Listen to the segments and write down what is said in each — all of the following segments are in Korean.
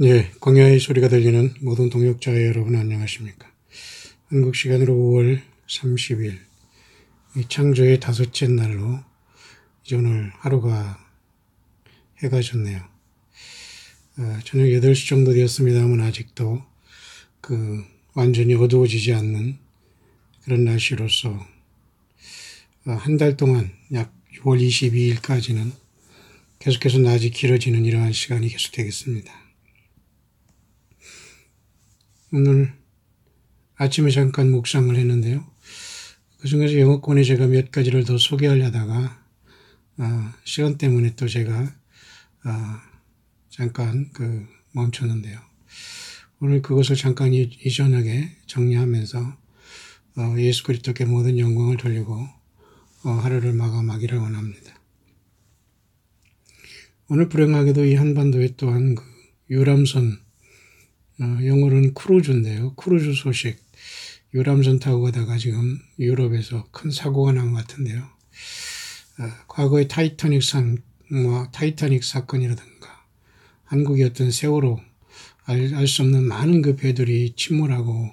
예, 광야의 소리가 들리는 모든 동역자 여러분 안녕하십니까? 한국 시간으로 5월 30일 창조의 다섯째 날로 이제 오늘 하루가 해가 졌네요. 저녁 8시 정도 되었습니다만 아직도 완전히 어두워지지 않는 그런 날씨로서 한 달 동안 약 6월 22일까지는 계속해서 낮이 길어지는 이러한 시간이 계속되겠습니다. 오늘 아침에 잠깐 묵상을 했는데요. 그 중에서 영어권에 제가 몇 가지를 더 소개하려다가 시간 때문에 또 제가 잠깐 멈췄는데요. 오늘 그것을 잠깐 이 저녁에 정리하면서 예수 그리스도께 모든 영광을 돌리고 하루를 마감하기를 원합니다. 오늘 불행하게도 이 한반도에 또한 유람선, 영어로는 크루즈인데요. 크루즈 소식, 유람선 타고 가다가 지금 유럽에서 큰 사고가 난 것 같은데요. 과거의 타이타닉 사건이라든가 한국의 어떤 세월호 알 수 없는 많은 그 배들이 침몰하고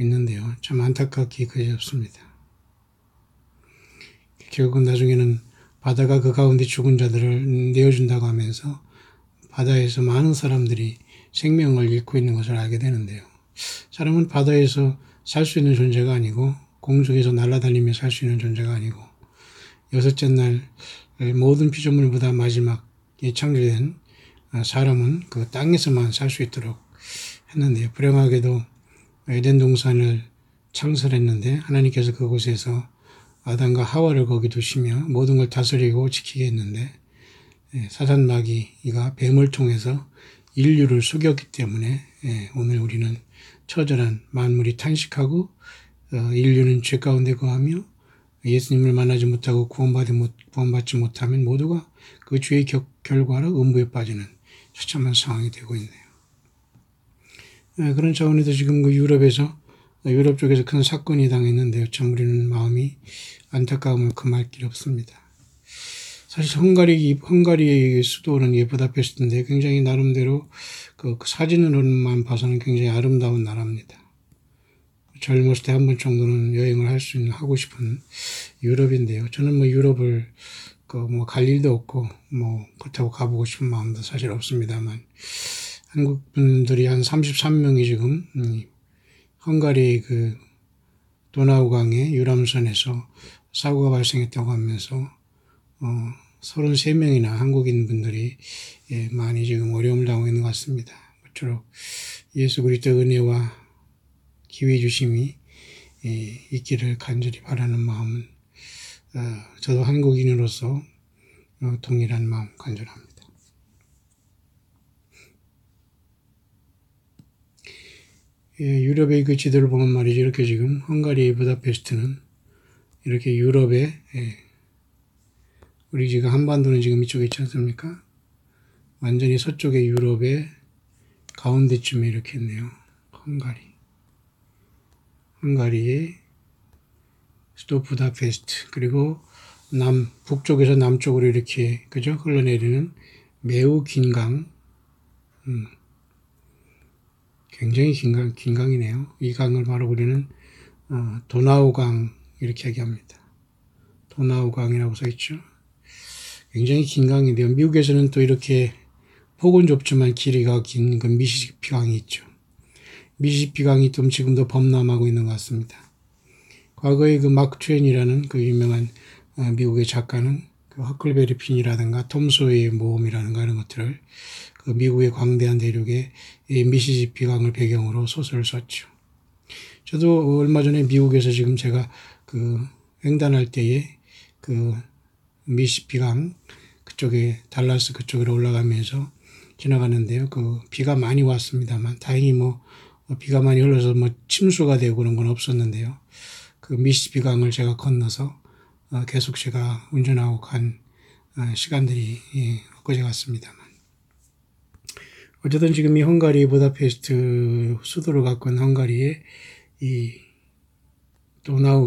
있는데요. 참 안타깝게 그렇습니다. 결국은 나중에는 바다가 그 가운데 죽은 자들을 내어준다고 하면서 바다에서 많은 사람들이 생명을 잃고 있는 것을 알게 되는데요. 사람은 바다에서 살 수 있는 존재가 아니고 공중에서 날아다니며 살 수 있는 존재가 아니고 여섯째 날 모든 피조물보다 마지막에 창조된 사람은 그 땅에서만 살 수 있도록 했는데요. 불행하게도 에덴 동산을 창설했는데 하나님께서 그곳에서 아담과 하와를 거기 두시며 모든 걸 다스리고 지키게 했는데 사단 마귀가 뱀을 통해서 인류를 속였기 때문에 오늘 우리는 처절한 만물이 탄식하고 인류는 죄 가운데 거하며 예수님을 만나지 못하고 구원받지 못하면 모두가 그 죄의 결과로 음부에 빠지는 처참한 상황이 되고 있네요. 그런 차원에서 지금 유럽 쪽에서 큰 사건이 당했는데요. 참 우리는 마음이 안타까움을 금할 길이 없습니다. 사실 헝가리의 수도는 부다페스트인데 굉장히 나름대로 그 사진으로만 봐서는 굉장히 아름다운 나라입니다. 젊었을 때 한 번 정도는 여행을 하고 싶은 유럽인데요. 저는 유럽을 갈 일도 없고 그렇다고 가보고 싶은 마음도 사실 없습니다만 한국 분들이 한 33명이 지금 헝가리 도나우강의 유람선에서 사고가 발생했다고 하면서 33명이나 한국인 분들이 많이 지금 어려움을 당하고 있는 것 같습니다. 모쪼록 예수 그리스도의 은혜와 기회 주심이 있기를 간절히 바라는 마음은 저도 한국인으로서 동일한 마음 간절합니다. 유럽의 그 지도를 보면 말이죠. 이렇게 지금 헝가리의 부다페스트는 이렇게 유럽의 우리 지금 한반도는 지금 이쪽에 있지 않습니까? 완전히 서쪽의 유럽의 가운데쯤에 이렇게 있네요. 헝가리의 수도 부다페스트, 그리고 북쪽에서 남쪽으로 이렇게, 그죠? 흘러내리는 매우 긴 강, 굉장히 긴 강이네요. 이 강을 바로 우리는, 도나우강, 이렇게 얘기합니다. 도나우강이라고 써있죠. 굉장히 긴 강인데요. 미국에서는 또 이렇게 폭은 좁지만 길이가 긴 미시시피 강이 있죠. 미시시피 강이 좀 지금도 범람하고 있는 것 같습니다. 과거에 마크 트웨인이라는 유명한 미국의 작가는 허클베리 핀이라든가 톰 소의 모험이라든가 이런 것들을 미국의 광대한 대륙의 미시시피 강을 배경으로 소설을 썼죠. 저도 얼마 전에 미국에서 지금 제가 횡단할 때에 미시시피 강 그쪽에 달라스 그쪽으로 올라가면서 지나가는데요. 비가 많이 왔습니다만 다행히 비가 많이 흘러서 침수가 되고 그런 건 없었는데요. 미시시피 강을 제가 건너서 계속 제가 운전하고 간 시간들이 엊그제 같습니다만 어쨌든 지금 이 헝가리 부다페스트 수도를 갖고 있는 헝가리의 이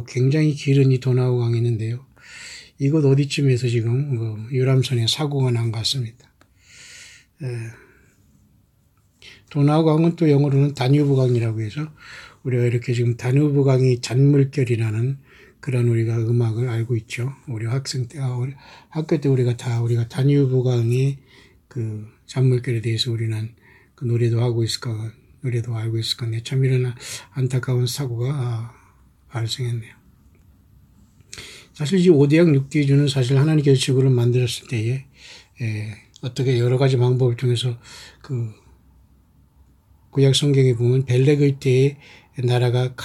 굉장히 길은 이 도나우 강이 있는데요. 이곳 어디쯤에서 지금 유람선에 사고가 난 것 같습니다. 도나우강은 또 영어로는 다뉴브강이라고 해서 우리가 이렇게 지금 다뉴브강이 잔물결이라는 그런 우리가 음악을 알고 있죠. 우리 학생 때, 우리 학교 때 우리가 다뉴브강의 그 잔물결에 대해서 우리는 그 노래도 알고 있을 건데 참 이런 안타까운 사고가 발생했네요. 사실 이 5대양 6대주는 사실 하나님께서 지구를 만들었을 때에 어떻게 여러 가지 방법을 통해서 그 구약 성경에 보면 벨렉의 때에 나라가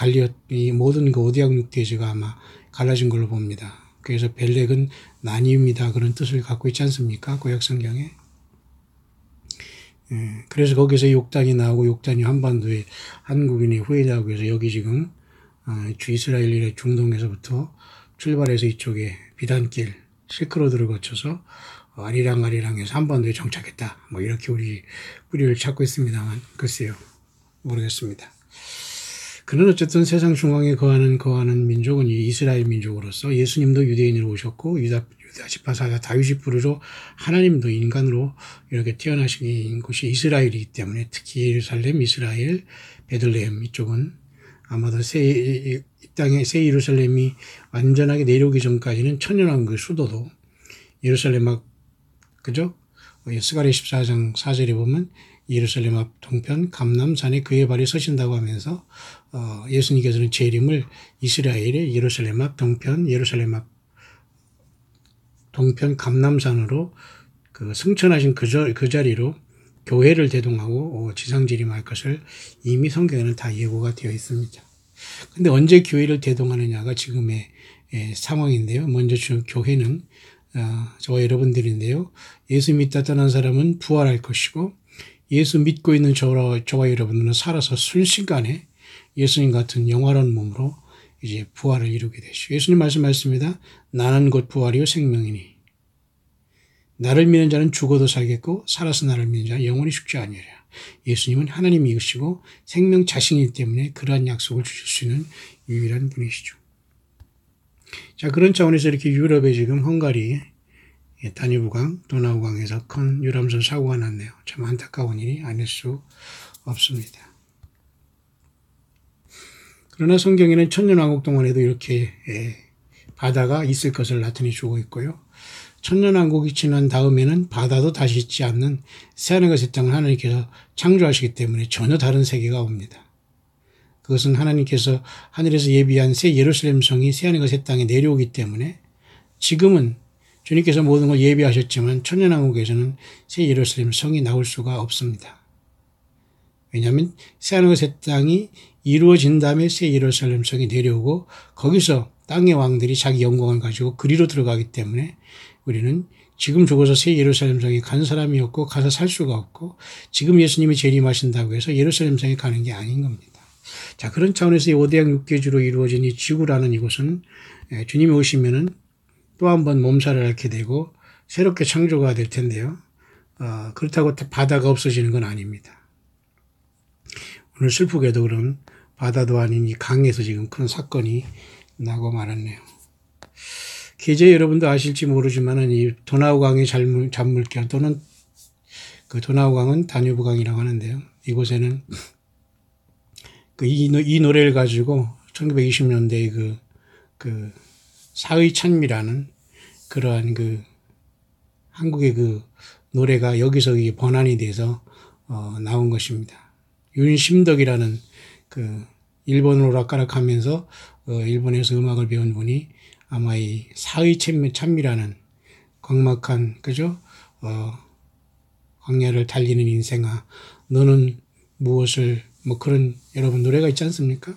이 모든 그 5대양 6대주가 아마 갈라진 걸로 봅니다. 그래서 벨렉은 나뉘음이다 그런 뜻을 갖고 있지 않습니까? 구약 성경에. 그래서 거기서 욕단이 나오고 욕단이 한반도에 한국인이 후회자하고 해서 여기 지금 이스라엘의 중동에서부터 출발해서 이쪽에 비단길 실크로드를 거쳐서 아리랑해서 한반도에 정착했다. 뭐 이렇게 우리 뿌리를 찾고 있습니다만 글쎄요. 모르겠습니다. 그는 어쨌든 세상 중앙에 거하는 민족은 이 이스라엘 민족으로서 예수님도 유대인으로 오셨고 유다 지파사자 다윗의 뿌리로 하나님도 인간으로 이렇게 태어나신 곳이 이스라엘이기 때문에 특히 예루살렘, 이스라엘, 베들레헴 이쪽은 아마도 이 땅에 새 예루살렘이 완전하게 내려오기 전까지는 천년왕국 수도도 예루살렘 앞 그죠? 스가랴 14장 4절에 보면 예루살렘 앞 동편 감람산에 그의 발이 서신다고 하면서 예수님께서는 재림을 이스라엘의 예루살렘 앞 동편 감람산으로 그 승천하신 그 자리로 교회를 대동하고 지상재림할 것을 이미 성경에는 다 예고가 되어 있습니다. 근데 언제 교회를 대동하느냐가 지금의 상황인데요. 먼저 교회는 저와 여러분들인데요. 예수 믿다 떠난 사람은 부활할 것이고 예수 믿고 있는 저와 여러분들은 살아서 순식간에 예수님 같은 영화로운 몸으로 이제 부활을 이루게 되시고 예수님 말씀하셨습니다. 나는 곧 부활이요 생명이니 나를 믿는 자는 죽어도 살겠고 살아서 나를 믿는 자는 영원히 죽지 아니하리라. 예수님은 하나님이시고 생명 자신이기 때문에 그러한 약속을 주실 수 있는 유일한 분이시죠. 자, 그런 차원에서 이렇게 유럽에 지금 헝가리 다뉴브강, 도나우강에서 큰 유람선 사고가 났네요. 참 안타까운 일이 아닐 수 없습니다. 그러나 성경에는 천년왕국 동안에도 이렇게 바다가 있을 것을 나타내 주고 있고요. 천년왕국이 지난 다음에는 바다도 다시 있지 않는 새하늘과 새 땅을 하나님께서 창조하시기 때문에 전혀 다른 세계가 옵니다. 그것은 하나님께서 하늘에서 예비한 새 예루살렘 성이 새하늘과 새 땅에 내려오기 때문에 지금은 주님께서 모든 걸 예비하셨지만 천년왕국에서는 새 예루살렘 성이 나올 수가 없습니다. 왜냐하면 새하늘과 새 땅이 이루어진 다음에 새 예루살렘 성이 내려오고 거기서 땅의 왕들이 자기 영광을 가지고 그리로 들어가기 때문에 우리는 지금 죽어서 새 예루살렘 성에 간 사람이 없고 가서 살 수가 없고 지금 예수님이 재림하신다고 해서 예루살렘 성에 가는 게 아닌 겁니다. 자, 그런 차원에서 이 5대양 6대주로 이루어진 이 지구라는 이곳은 주님이 오시면은 또 한 번 몸살을 앓게 되고 새롭게 창조가 될 텐데요. 그렇다고 바다가 없어지는 건 아닙니다. 오늘 슬프게도 그런 바다도 아닌 이 강에서 지금 큰 사건이 나고 말았네요. 계제 여러분도 아실지 모르지만은 이 도나우강의 잔물결 또는 그 도나우강은 다뉴브강이라고 하는데요. 이곳에는 이 노래를 가지고 1920년대에 그 사의 찬미라는 그러한 그 한국의 그 노래가 여기서 번안이 돼서 나온 것입니다. 윤심덕이라는 그 일본어로 오락가락하면서 일본에서 음악을 배운 분이 아마 이 사의 찬미라는 광막한 그죠? 광야를 달리는 인생아 너는 무엇을 뭐 그런 여러분 노래가 있지 않습니까?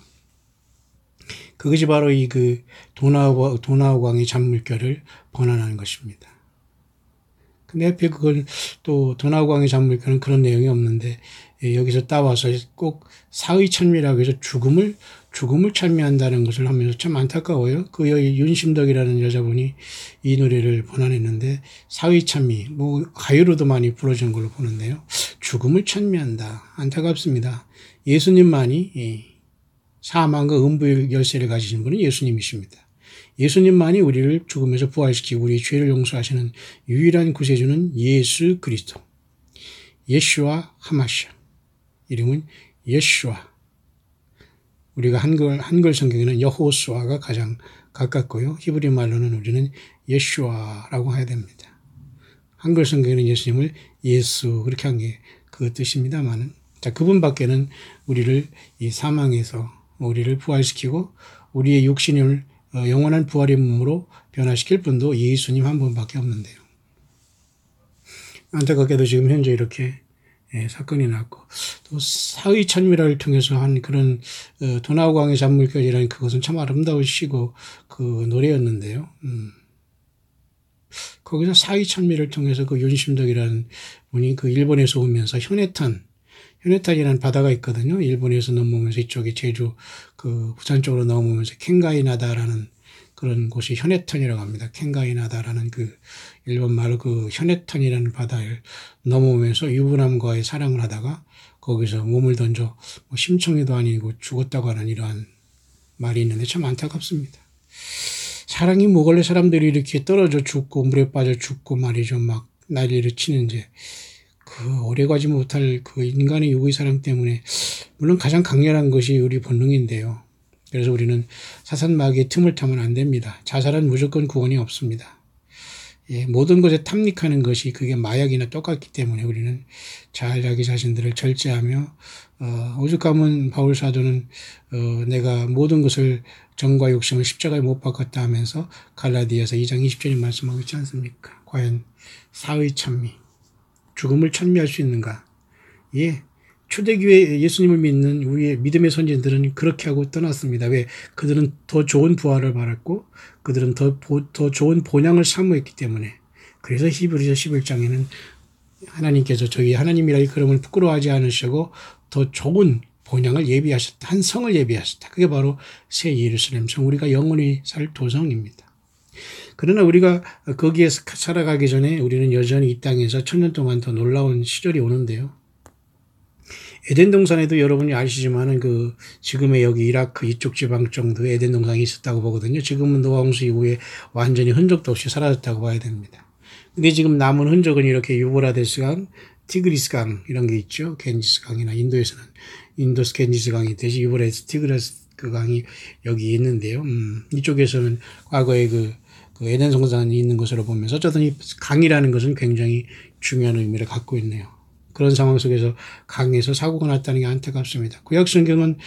그것이 바로 이 그 도나우강의 잔물결을 번안하는 것입니다. 근데 하필 그걸 또 도나우강의 잔물결은 그런 내용이 없는데 여기서 따와서 꼭 사의 찬미라고 해서 죽음을 찬미한다는 것을 하면서 참 안타까워요. 그 윤심덕이라는 여자분이 이 노래를 번안했는데 사의 찬미, 뭐 가요로도 많이 부르는 걸로 보는데요. 죽음을 찬미한다. 안타깝습니다. 예수님만이 사망과 음부의 열쇠를 가지신 분은 예수님이십니다. 예수님만이 우리를 죽음에서 부활시키고 우리의 죄를 용서하시는 유일한 구세주는 예수 그리스도, 예슈와 하마시아. 이름은 예슈아. 우리가 한글 성경에는 여호수아가 가장 가깝고요. 히브리 말로는 우리는 예슈아라고 해야 됩니다. 한글 성경에는 예수님을 예수 그렇게 한 게 그 뜻입니다만은, 자, 그분밖에는 우리를 이 사망에서 우리를 부활시키고 우리의 육신을 영원한 부활의 몸으로 변화시킬 분도 예수님 한 분밖에 없는데요. 안타깝게도 지금 현재 이렇게 사건이 났고, 또 사의 천미라를 통해서 한 그런 도나우강의 잔물결이라는 그것은 참 아름다우시고 그 노래였는데요. 거기서 사의 천미를 통해서 그 윤심덕이라는 분이 그 일본에서 오면서 현해탄이라는 바다가 있거든요. 일본에서 넘어오면서 이쪽에 제주 그 부산 쪽으로 넘어오면서 켄가이나다라는 그런 곳이 현해탄이라고 합니다. 켄가이나다라는 그 일본 말로 그 현해탄이라는 바다를 넘어오면서 유부남과의 사랑을 하다가 거기서 몸을 던져 심청이도 아니고 죽었다고 하는 이러한 말이 있는데 참 안타깝습니다. 사랑이 뭐길래 사람들이 이렇게 떨어져 죽고 물에 빠져 죽고 말이죠. 막 난리를 치는지 그 오래가지 못할 그 인간의 유구의 사랑 때문에, 물론 가장 강렬한 것이 우리 본능인데요. 그래서 우리는 사산마귀의 틈을 타면 안 됩니다. 자살은 무조건 구원이 없습니다. 모든 것에 탐닉하는 것이 그게 마약이나 똑같기 때문에 우리는 잘 자기 자신들을 절제하며 오죽하면 바울 사도는 내가 모든 것을 정과 욕심을 십자가에 못 박았다 하면서 갈라디아서 2장 20절에 말씀하고 있지 않습니까? 과연 사의 찬미, 죽음을 찬미할 수 있는가? 초대교회 예수님을 믿는 우리의 믿음의 선진들은 그렇게 하고 떠났습니다. 왜? 그들은 더 좋은 부활을 바랐고 그들은 더 좋은 본향을 사모했기 때문에. 그래서 히브리서 11장에는 하나님께서 저희 하나님이라 일컬음을 부끄러워하지 않으시고 더 좋은 본향을 예비하셨다. 한 성을 예비하셨다. 그게 바로 새 예루살렘 성, 우리가 영원히 살 도성입니다. 그러나 우리가 거기에서 살아가기 전에 우리는 여전히 이 땅에서 1000년 동안 더 놀라운 시절이 오는데요. 에덴 동산에도 여러분이 아시지만은 그 지금의 여기 이라크 이쪽 지방 정도에 에덴 동산이 있었다고 보거든요. 지금은 노아 홍수 이후에 완전히 흔적도 없이 사라졌다고 봐야 됩니다. 근데 지금 남은 흔적은 이렇게 유브라데스 강, 티그리스 강 이런 게 있죠. 겐지스 강이나 인도에서는 인도스 겐지스 강이 있듯이 유브라데스 티그리스 그 강이 여기 있는데요. 이쪽에서는 과거에 그 에덴 동산이 있는 것으로 보면서 어쨌든 이 강이라는 것은 굉장히 중요한 의미를 갖고 있네요. 그런 상황 속에서 강에서 사고가 났다는 게 안타깝습니다. 구약 성경은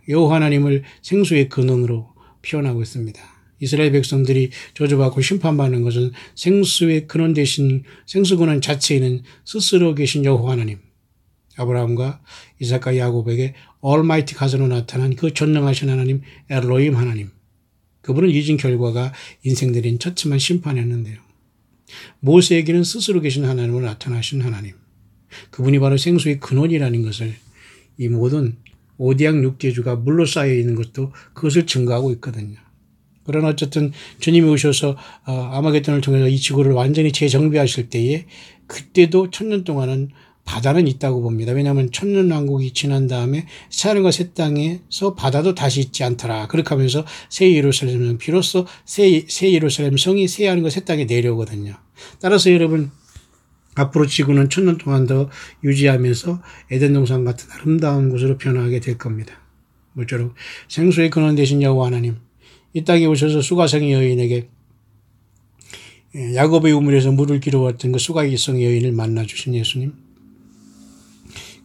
여호와 하나님을 생수의 근원으로 표현하고 있습니다. 이스라엘 백성들이 저주받고 심판받는 것은 생수의 근원 대신 생수 근원 자체에는 스스로 계신 여호와 하나님, 아브라함과 이삭과 야곱에게 얼마이티 가서로 나타난 그 전능하신 하나님 엘로힘 하나님, 그분을 잊은 결과가 인생들인 처참한 심판이었는데요. 모세에게는 스스로 계신 하나님으로 나타나신 하나님, 그분이 바로 생수의 근원이라는 것을 이 모든 오디양 육지주가 물로 쌓여 있는 것도 그것을 증거하고 있거든요. 그러나 어쨌든 주님이 오셔서 아마겟돈을 통해서 이 지구를 완전히 재정비하실 때에 그때도 1000년 동안은 바다는 있다고 봅니다. 왜냐하면 1000년 왕국이 지난 다음에 새하늘과 새 땅에서 바다도 다시 있지 않더라. 그렇게 하면서 새 예루살렘은 비로소 새 예루살렘 성이 새 하늘과 새 땅에 내려오거든요. 따라서 여러분, 앞으로 지구는 1000년 동안 더 유지하면서 에덴 동산 같은 아름다운 곳으로 변화하게 될 겁니다. 모쪼록 생수의 근원 되신 여호와 하나님, 이 땅에 오셔서 수가성의 여인에게 야곱의 우물에서 물을 길어왔던 그 수가성의 여인을 만나주신 예수님,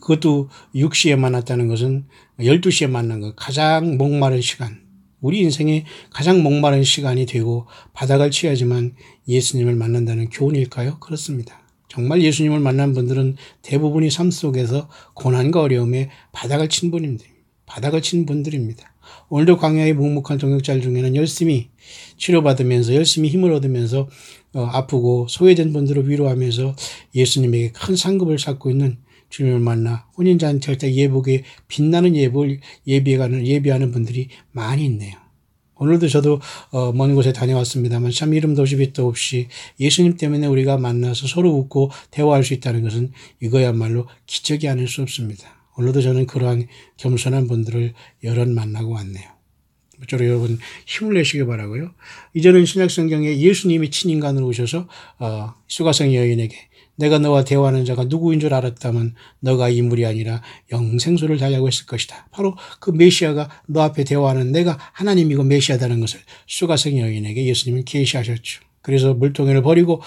그것도 6시에 만났다는 것은 12시에 만난 것, 가장 목마른 시간, 우리 인생의 가장 목마른 시간이 되고 바닥을 치야지만 예수님을 만난다는 교훈일까요? 그렇습니다. 정말 예수님을 만난 분들은 대부분이 삶 속에서 고난과 어려움에 바닥을 친 분들입니다. 오늘도 광야의 묵묵한 동역자들 중에는 열심히 치료받으면서 열심히 힘을 얻으면서 아프고 소외된 분들을 위로하면서 예수님에게 큰 상급을 쌓고 있는 주님을 만나 혼인잔치할 때 예복에 빛나는 예복을 예비하는 분들이 많이 있네요. 오늘도 저도 먼 곳에 다녀왔습니다만 참 이름도 없이 빛도 없이 예수님 때문에 우리가 만나서 서로 웃고 대화할 수 있다는 것은 이거야말로 기적이 아닐 수 없습니다. 오늘도 저는 그러한 겸손한 분들을 여럿 만나고 왔네요. 저로 여러분 힘을 내시기 바라고요. 이제는 신약성경에 예수님이 친인간으로 오셔서 수가성 여인에게 내가 너와 대화하는 자가 누구인 줄 알았다면 너가 인물이 아니라 영생수를 달라고 했을 것이다. 바로 그 메시아가 너 앞에 대화하는 내가 하나님이고 메시아다는 것을 수가성 여인에게 예수님은 계시하셨죠. 그래서 물동이를 버리고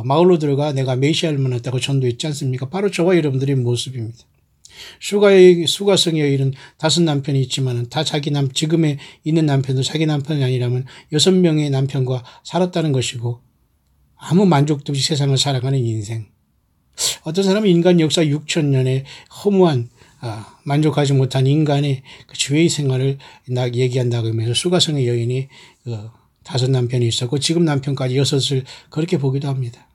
마을로 들어가 내가 메시아를 만났다고 전도했지 않습니까? 바로 저와 여러분들의 모습입니다. 수가성 여인은 5 남편이 있지만 다 지금에 있는 남편도 자기 남편이 아니라면 6명의 남편과 살았다는 것이고 아무 만족도 없이 세상을 살아가는 인생. 어떤 사람은 인간 역사 6,000년의 허무한 만족하지 못한 인간의 그 죄의 생활을 얘기한다고 하면서 수가성의 여인이 5 남편이 있었고 지금 남편까지 6을 그렇게 보기도 합니다.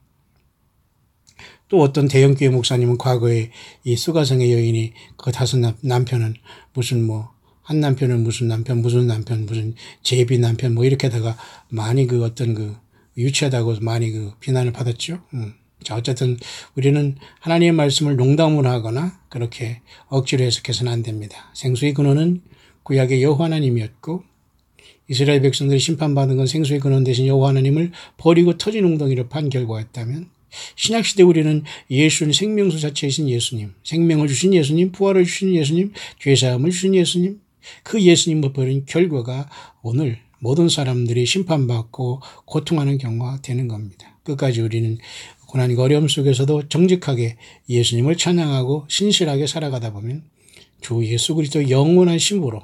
또 어떤 대형교회 목사님은 과거에 이 수가성의 여인이 그 5 남편은 무슨 한 남편은 무슨 남편 무슨 제비 남편 이렇게다가 많이 유치하다고 많이 비난을 받았죠. 자, 어쨌든 우리는 하나님의 말씀을 농담으로 하거나 그렇게 억지로 해석해서는 안 됩니다. 생수의 근원은 구약의 여호와 하나님이었고 이스라엘 백성들이 심판받은 건 생수의 근원 대신 여호와 하나님을 버리고 터진 웅덩이를 판 결과였다면 신약시대 우리는 예수는 생명수 자체이신 예수님, 생명을 주신 예수님, 부활을 주신 예수님, 죄사함을 주신 예수님, 그 예수님을 버린 결과가 오늘 모든 사람들이 심판받고 고통하는 경우가 되는 겁니다. 끝까지 우리는 고난과 어려움 속에서도 정직하게 예수님을 찬양하고 신실하게 살아가다 보면 주 예수 그리스도 영원한 신부로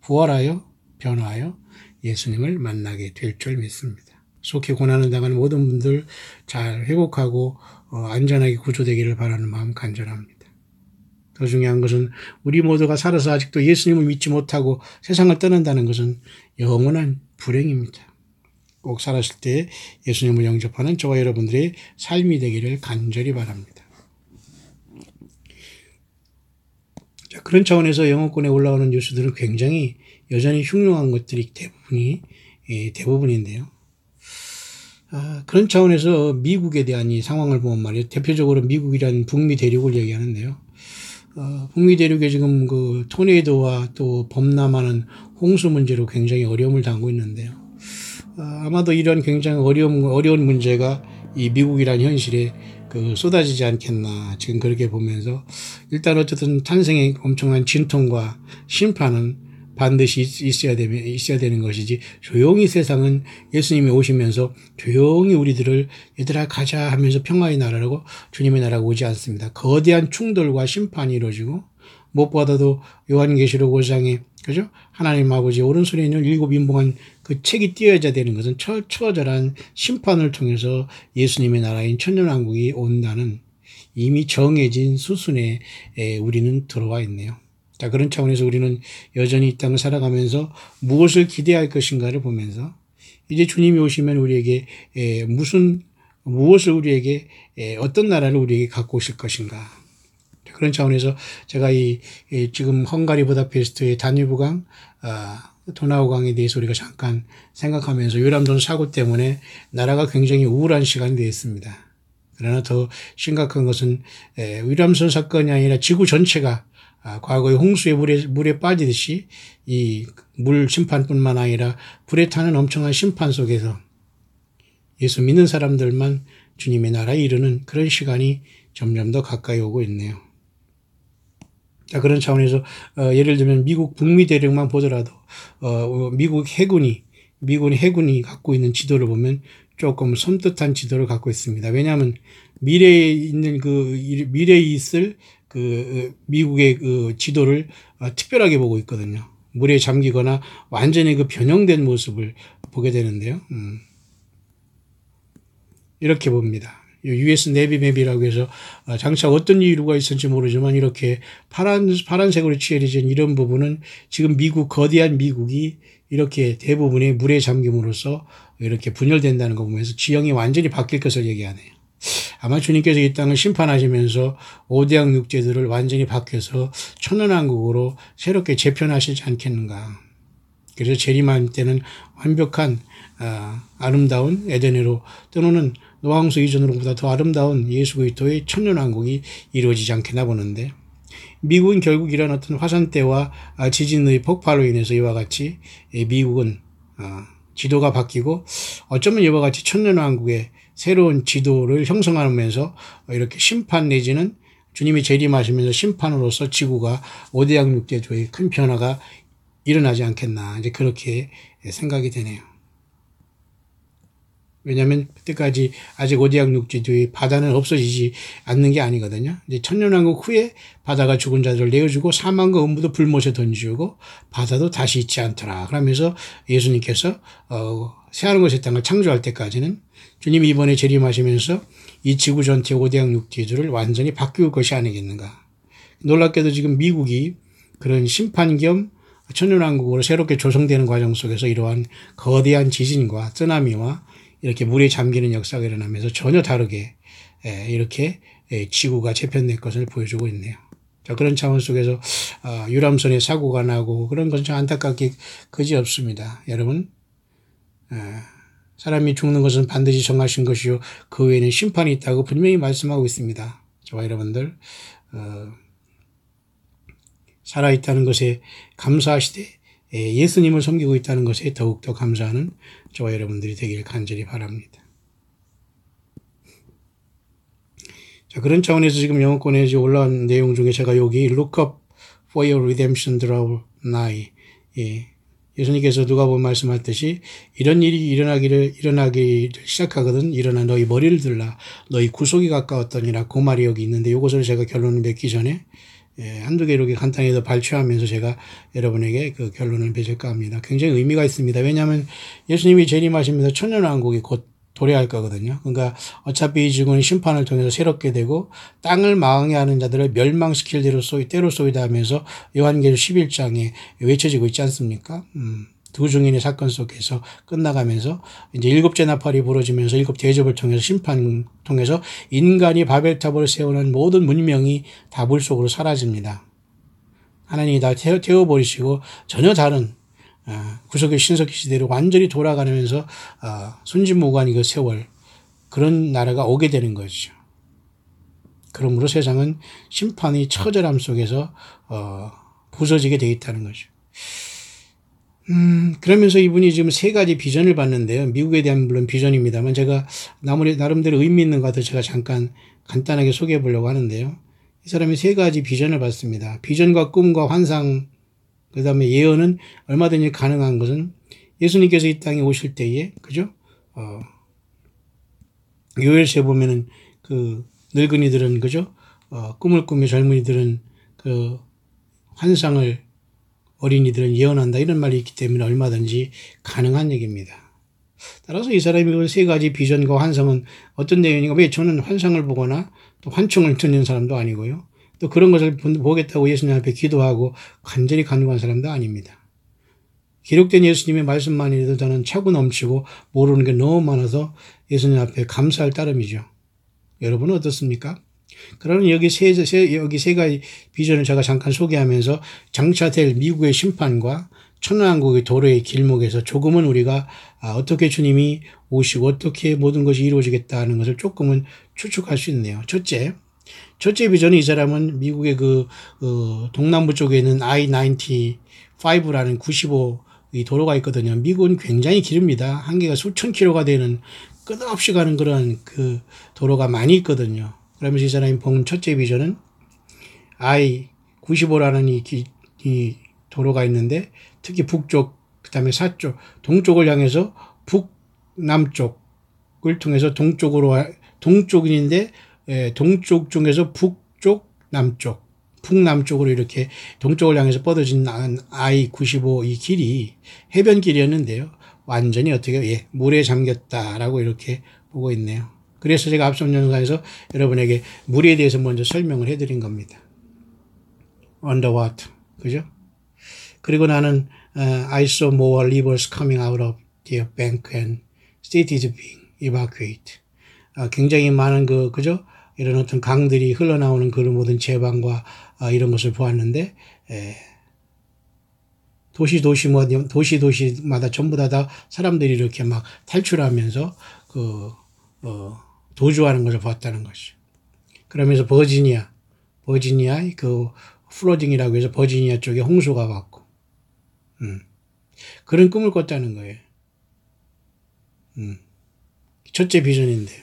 부활하여 변화하여 예수님을 만나게 될 줄 믿습니다. 속히 고난을 당하는 모든 분들 잘 회복하고 안전하게 구조되기를 바라는 마음 간절합니다. 더 중요한 것은 우리 모두가 살아서 아직도 예수님을 믿지 못하고 세상을 떠난다는 것은 영원한 불행입니다. 꼭 살았을 때 예수님을 영접하는 저와 여러분들의 삶이 되기를 간절히 바랍니다. 자, 그런 차원에서 영어권에 올라오는 뉴스들은 굉장히 여전히 흉흉한 것들이 대부분인데요. 그런 차원에서 미국에 대한 이 상황을 보면 말이에요. 대표적으로 미국이란 북미 대륙을 얘기하는데요. 북미 대륙에 지금 그 토네이도와 또 범람하는 홍수 문제로 굉장히 어려움을 당하고 있는데요. 아마도 이런 굉장히 어려운 문제가 이 미국이란 현실에 쏟아지지 않겠나 지금 그렇게 보면서 일단 어쨌든 탄생의 엄청난 진통과 심판은 반드시 있어야 되는 것이지 조용히 세상은 예수님이 오시면서 조용히 우리들을 얘들아 가자 하면서 평화의 나라라고 주님의 나라가 오지 않습니다. 거대한 충돌과 심판이 이루어지고 무엇보다도 요한계시록 5장에 그죠? 하나님 아버지 오른손에 있는 7 인봉한 그 책이 띄어져야 되는 것은 처절한 심판을 통해서 예수님의 나라인 천년왕국이 온다는 이미 정해진 수순에 우리는 들어와 있네요. 자, 그런 차원에서 우리는 여전히 이 땅을 살아가면서 무엇을 기대할 것인가를 보면서 이제 주님이 오시면 우리에게 무엇을 우리에게 어떤 나라를 우리에게 갖고 오실 것인가. 그런 차원에서 제가 지금 헝가리 부다페스트의 다뉴브강, 도나우강에 대해서 우리가 잠깐 생각하면서 유람선 사고 때문에 나라가 굉장히 우울한 시간이 되었습니다. 그러나 더 심각한 것은 유람선 사건이 아니라 지구 전체가 과거의 홍수의 물에 빠지듯이 이 물 심판뿐만 아니라 불에 타는 엄청난 심판 속에서 예수 믿는 사람들만 주님의 나라에 이르는 그런 시간이 점점 더 가까이 오고 있네요. 자, 그런 차원에서 예를 들면 미국 북미 대륙만 보더라도 미군 해군이 갖고 있는 지도를 보면 조금 섬뜩한 지도를 갖고 있습니다. 왜냐하면 미래에 있을 미국의 지도를 특별하게 보고 있거든요. 물에 잠기거나 완전히 변형된 모습을 보게 되는데요. 이렇게 봅니다. US 네비 맵이라고 해서 장차 어떤 이유가 있을지 모르지만 이렇게 파란색으로 칠해진 이런 부분은 지금 거대한 미국이 이렇게 대부분의 물에 잠김으로써 이렇게 분열된다는 거 보면서 지형이 완전히 바뀔 것을 얘기하네요. 아마 주님께서 이 땅을 심판하시면서 5대양 육제들을 완전히 바뀌어서 천연왕국으로 새롭게 재편하시지 않겠는가. 그래서 재림할 때는 완벽한 아름다운 에덴으로 또는 노아홍수 이전으로보다 더 아름다운 예수 그리스도의 천년왕국이 이루어지지 않겠나 보는데 미국은 결국 이런 어떤 화산대와 지진의 폭발로 인해서 이와 같이 미국은 지도가 바뀌고 어쩌면 이와 같이 천년왕국의 새로운 지도를 형성하면서 이렇게 심판 내지는 주님이 재림하시면서 심판으로서 지구가 5대 양육제도의 큰 변화가 일어나지 않겠나 이제 그렇게 생각이 되네요. 왜냐하면 그때까지 아직 5대 양육제도의 바다는 없어지지 않는 게 아니거든요. 이제 천년왕국 후에 바다가 죽은 자들을 내어주고 사망과 음부도 불못에 던지고 바다도 다시 있지 않더라. 그러면서 예수님께서 새하늘과 새 땅을 창조할 때까지는 주님이 이번에 재림하시면서 이 지구 전체 5대 양육제도를 완전히 바꿀 것이 아니겠는가. 놀랍게도 지금 미국이 그런 심판 겸 천년왕국으로 새롭게 조성되는 과정 속에서 이러한 거대한 지진과 쓰나미와 이렇게 물에 잠기는 역사가 일어나면서 전혀 다르게 이렇게 지구가 재편될 것을 보여주고 있네요. 자, 그런 차원 속에서 유람선에 사고가 나고 그런 건 좀 안타깝게 그지없습니다. 여러분, 사람이 죽는 것은 반드시 정하신 것이요 그 외에는 심판이 있다고 분명히 말씀하고 있습니다. 저와 여러분들 살아있다는 것에 감사하시되 예수님을 섬기고 있다는 것에 더욱더 감사하는 저와 여러분들이 되길 간절히 바랍니다. 자, 그런 차원에서 지금 영어권에 올라온 내용 중에 제가 여기 Look up for your redemption draw nigh. 예수님께서 누가복음 말씀하셨듯이 이런 일이 일어나기 시작하거든 일어나 너희 머리를 들라 너희 구속이 가까웠더니라 그 말이 여기 있는데 이것을 제가 결론을 맺기 전에 한두 개 이렇게 간단히 더 발췌하면서 제가 여러분에게 그 결론을 맺을까 합니다. 굉장히 의미가 있습니다. 왜냐하면 예수님이 재림하시면서 천년왕국이 곧 도래할 거거든요. 그러니까 어차피 이 지구는 심판을 통해서 새롭게 되고 땅을 망하는 자들을 멸망시킬 때로 쏘이다 하면서 요한계시록 11장에 외쳐지고 있지 않습니까? 두 증인의 사건 속에서 끝나가면서 이제 7째 나팔이 부러지면서 7 대접을 통해서 심판 통해서 인간이 바벨탑을 세우는 모든 문명이 다 물속으로 사라집니다. 하나님이 다 태워버리시고 전혀 다른 구속의 신석기 시대로 완전히 돌아가면서 순진무구한 그 세월 그런 나라가 오게 되는 거죠. 그러므로 세상은 심판이 처절함 속에서 부서지게 되어 있다는 거죠. 그러면서 이분이 지금 3가지 비전을 봤는데요. 미국에 대한 물론 비전입니다만 제가 나름대로 의미 있는 것 같아서 제가 잠깐 간단하게 소개해 보려고 하는데요. 이 사람이 3가지 비전을 봤습니다. 비전과 꿈과 환상, 그 다음에 예언은 얼마든지 가능한 것은 예수님께서 이 땅에 오실 때에, 그죠? 요엘서에 보면은 그 늙은이들은, 그죠? 꿈을 꾸며 젊은이들은 그 환상을 어린이들은 예언한다 이런 말이 있기 때문에 얼마든지 가능한 얘기입니다. 따라서 이 사람이 그 3가지 비전과 환상은 어떤 내용인가? 왜 저는 환상을 보거나 또 환청을 듣는 사람도 아니고요. 또 그런 것을 보겠다고 예수님 앞에 기도하고 간절히 간구한 사람도 아닙니다. 기록된 예수님의 말씀만이라도 저는 차고 넘치고 모르는 게 너무 많아서 예수님 앞에 감사할 따름이죠. 여러분은 어떻습니까? 그러면 여기 세 가지 비전을 제가 잠깐 소개하면서 장차될 미국의 심판과 천년왕국의 도로의 길목에서 조금은 우리가 어떻게 주님이 오시고 어떻게 모든 것이 이루어지겠다는 것을 조금은 추측할 수 있네요. 첫째 비전은 이 사람은 미국의 동남부 쪽에 있는 I-95라는 95 이 도로가 있거든요. 미국은 굉장히 기릅니다. 한계가 수천 킬로가 되는 끝없이 가는 그런 그 도로가 많이 있거든요. 그러면서 이 사람이 본 첫째 비전은 I-95라는 이 도로가 있는데 특히 북쪽, 그 다음에 서쪽, 동쪽을 향해서 북남쪽을 통해서 동쪽인데 동쪽 중에서 북쪽, 남쪽, 북남쪽으로 이렇게 동쪽을 향해서 뻗어진 I-95 이 길이 해변길이었는데요. 완전히 물에 잠겼다라고 이렇게 보고 있네요. 그래서 제가 앞선 영상에서 여러분에게 물에 대해서 먼저 설명을 해드린 겁니다. Underwater. 그죠? 그리고 나는 I saw more rivers coming out of their bank and cities being evacuated. 굉장히 많은 그죠? 이런 어떤 강들이 흘러나오는 그런 모든 제방과 이런 것을 보았는데, 도시마다 전부 다 사람들이 이렇게 막 탈출하면서 도주하는 것을 봤다는 것이죠. 그러면서 버지니아, 버지니아 그 플러딩이라고 해서 버지니아 쪽에 홍수가 왔고, 그런 꿈을 꿨다는 거예요. 첫째 비전인데요.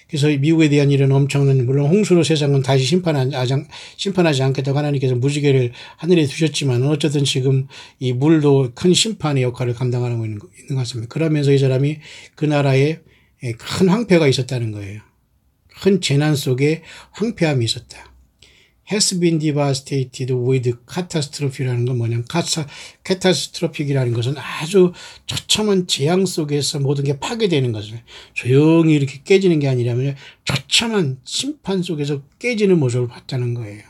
그래서 미국에 대한 이런 엄청난, 물론 홍수로 세상은 다시 심판하지 않겠다고 하나님께서 무지개를 하늘에 두셨지만 어쨌든 지금 이 물도 큰 심판의 역할을 감당하고 있는 것 같습니다. 그러면서 이 사람이 그 나라에 큰 황폐가 있었다는 거예요. 큰 재난 속에 황폐함이 있었다. has been devastated with catastrophe라는 건 뭐냐면 catastrophic이라는 것은 아주 처참한 재앙 속에서 모든 게 파괴되는 것을 조용히 이렇게 깨지는 게 아니라면 처참한 심판 속에서 깨지는 모습을 봤다는 거예요.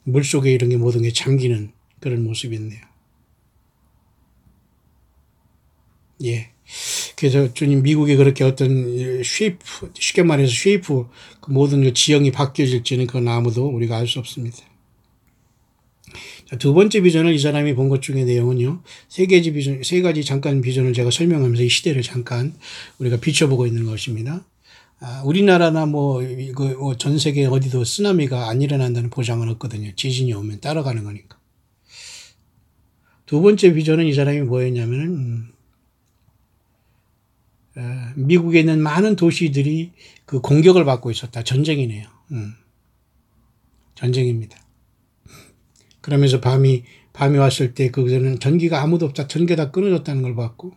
물 속에 이런 게 모든 게 잠기는 그런 모습이었네요. 예. 그래서 주님 미국에 그렇게 어떤 쉽게 말해서 그 모든 그 지형이 바뀌어질지는 그건 아무도 우리가 알 수 없습니다. 자, 두 번째 비전을 이 사람이 본 것 중에 내용은요, 세 가지 잠깐 비전을 제가 설명하면서 이 시대를 잠깐 우리가 비춰보고 있는 것입니다. 우리나라나 전 세계 어디도 쓰나미가 안 일어난다는 보장은 없거든요. 지진이 오면 따라가는 거니까. 두 번째 비전은 이 사람이 뭐였냐면은, 미국에 있는 많은 도시들이 그 공격을 받고 있었다. 전쟁이네요. 전쟁입니다. 그러면서 밤이 왔을 때 그거는 전기가 아무도 없다. 전기가 다 끊어졌다는 걸 봤고,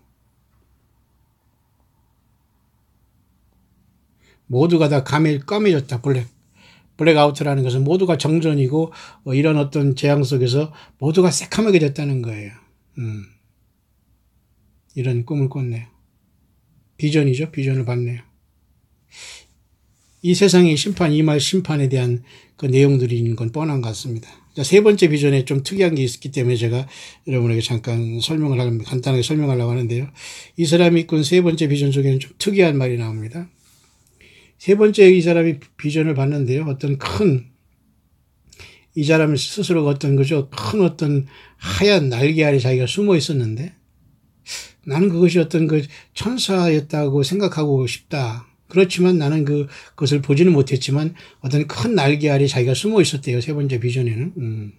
모두가 다 까매졌다. 블랙아웃이라는 것은 모두가 정전이고, 이런 어떤 재앙 속에서 모두가 새카맣게 됐다는 거예요. 이런 꿈을 꿨네요. 비전이죠. 비전을 봤네요. 이 세상의 심판에 대한 그 내용들이 있는 건 뻔한 것 같습니다. 자, 세 번째 비전에 좀 특이한 게 있기 때문에 제가 여러분에게 잠깐 간단하게 설명하려고 하는데요. 이 사람이 꾼 세 번째 비전 속에는 좀 특이한 말이 나옵니다. 세 번째 이 사람이 비전을 봤는데요. 이 사람 스스로가 어떤 하얀 날개 아래 자기가 숨어 있었는데, 나는 그것이 어떤 그 천사였다고 생각하고 싶다. 그렇지만 나는 그것을 보지는 못했지만 어떤 큰 날개 아래 자기가 숨어 있었대요. 세 번째 비전에는.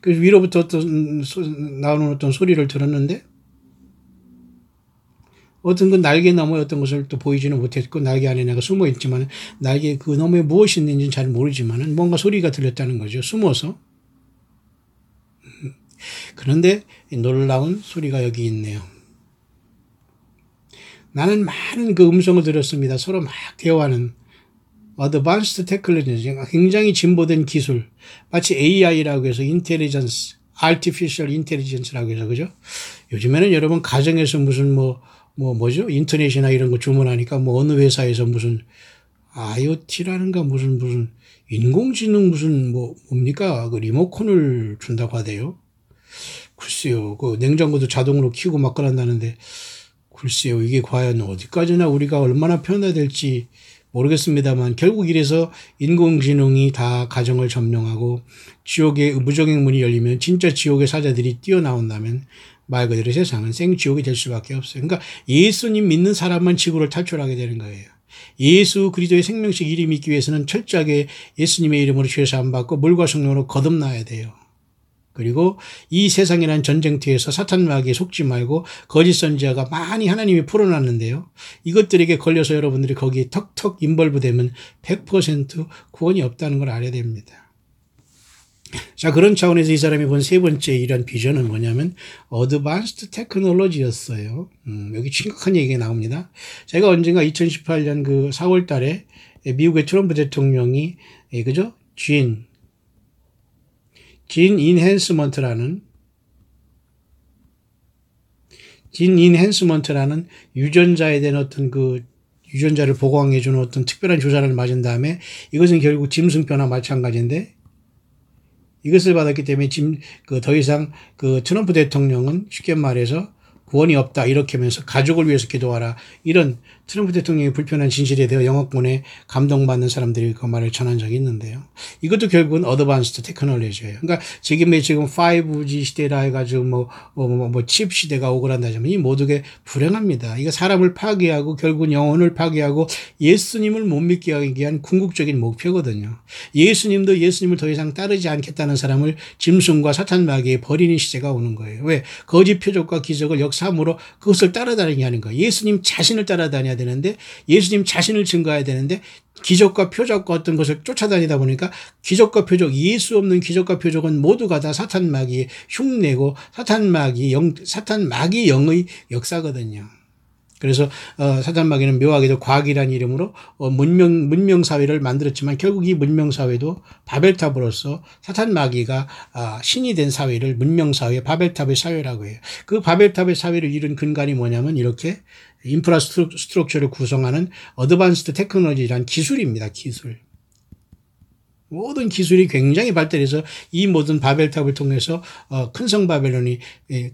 그래서 위로부터 나오는 어떤 소리를 들었는데, 어떤 그 날개 너머에 어떤 것을 또 보이지는 못했고, 날개 안에 내가 숨어 있지만, 날개 그 너머에 무엇이 있는지는 잘 모르지만, 뭔가 소리가 들렸다는 거죠. 숨어서. 그런데 놀라운 소리가 여기 있네요. 나는 많은 그 음성을 들었습니다. 서로 막 대화하는 Advanced Technology, 굉장히 진보된 기술, 마치 AI라고 해서 Artificial Intelligence라고 해서, 그죠? 요즘에는 여러분 가정에서 무슨 뭐죠? 인터넷이나 이런 거 주문하니까 어느 회사에서 무슨 IoT라는가 무슨 인공지능 뭡니까? 그 리모컨을 준다고 하대요. 글쎄요. 그 냉장고도 자동으로 켜고 막 그런다는데, 글쎄요. 이게 과연 어디까지나 우리가 얼마나 편화될지 모르겠습니다만, 결국 이래서 인공지능이 다 가정을 점령하고 지옥의 무적의 문이 열리면 진짜 지옥의 사자들이 뛰어나온다면 말 그대로 세상은 생지옥이 될 수밖에 없어요. 그러니까 예수님 믿는 사람만 지구를 탈출하게 되는 거예요. 예수 그리스도의 생명식 이름 믿기 위해서는 철저하게 예수님의 이름으로 죄사함 받고 물과 성령으로 거듭나야 돼요. 그리고 이 세상이라는 전쟁터에서 사탄 마귀에 속지 말고 거짓 선지자가 많이 하나님이 풀어놨는데요. 이것들에게 걸려서 여러분들이 거기에 턱턱 인벌브되면 100% 구원이 없다는 걸 알아야 됩니다. 자, 그런 차원에서 이 사람이 본 세 번째 이런 비전은 뭐냐면 어드밴스드 테크놀로지였어요. 여기 심각한 얘기가 나옵니다. 제가 언젠가 2018년 그 4월 달에 미국의 트럼프 대통령이 그죠? 진 인핸스먼트라는 유전자에 대한 어떤 그 유전자를 보강해주는 어떤 특별한 주사를 맞은 다음에 이것은 결국 짐승뼈나 마찬가지인데 이것을 받았기 때문에 더 이상 그 트럼프 대통령은 쉽게 말해서 구원이 없다 이렇게 하면서 가족을 위해서 기도하라 이런 트럼프 대통령의 불편한 진실에 대해 영어권에 감동받는 사람들이 그 말을 전한 적이 있는데요. 이것도 결국은 어드밴스드 테크놀로지예요. 그러니까 지금 5G 시대라 해가지고 칩 시대가 오고 난다지만 이 모두가 불행합니다. 이거 사람을 파괴하고 결국은 영혼을 파괴하고 예수님을 못 믿게 하기 위한 궁극적인 목표거든요. 예수님도 예수님을 더 이상 따르지 않겠다는 사람을 짐승과 사탄 마귀에 버리는 시대가 오는 거예요. 왜? 거짓 표적과 기적을 역사함으로 그것을 따라다니게 하는 거예요. 예수님 자신을 따라다녀야 되는데 예수님 자신을 증거해야 되는데 기적과 표적과 어떤 것을 쫓아다니다 보니까 기적과 표적, 예수 없는 기적과 표적은 모두가 다 사탄 마귀의 흉내고 사탄 마귀 영의 역사거든요. 그래서 사탄 마귀는 묘하게도 과학이라는 이름으로 문명 사회를 만들었지만 결국 이 문명 사회도 바벨탑으로서 사탄 마귀가 신이 된 사회를 문명 사회, 바벨탑의 사회라고 해요. 그 바벨탑의 사회를 이룬 근간이 뭐냐면 이렇게 인프라스트럭처를 구성하는 어드밴스드 테크놀로지라는 기술입니다. 기술. 모든 기술이 굉장히 발달해서 이 모든 바벨탑을 통해서 큰 성 바벨론이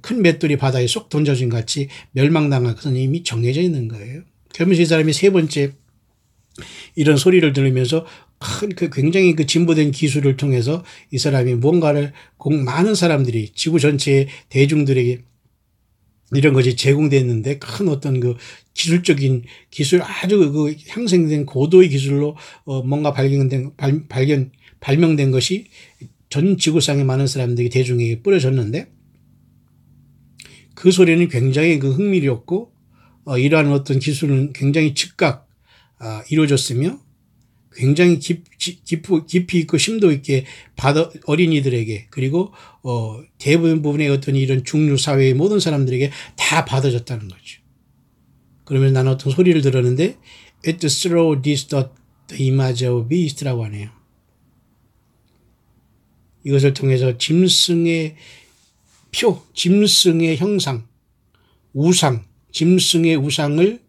큰 맷돌이 바다에 쏙 던져진 같이 멸망당할 것은 이미 정해져 있는 거예요. 그러면서 이 사람이 세 번째 이런 소리를 들으면서 굉장히 진보된 기술을 통해서 이 사람이 무언가를 많은 사람들이 지구 전체의 대중들에게 이런 것이 제공됐는데 큰 어떤 기술적인 기술 아주 향상된 고도의 기술로 뭔가 발명된 것이 전 지구상의 많은 사람들이 대중에게 뿌려졌는데 그 소리는 굉장히 흥미롭고 이러한 어떤 기술은 굉장히 즉각 이루어졌으며 굉장히 깊이 있고 심도 있게 어린이들에게 그리고 대부분의 어떤 이런 중류 사회의 모든 사람들에게 다 받아졌다는 거죠. 그러면 나는 어떤 소리를 들었는데 It through this the image of beast라고 하네요. 이것을 통해서 짐승의 짐승의 형상, 우상, 짐승의 우상을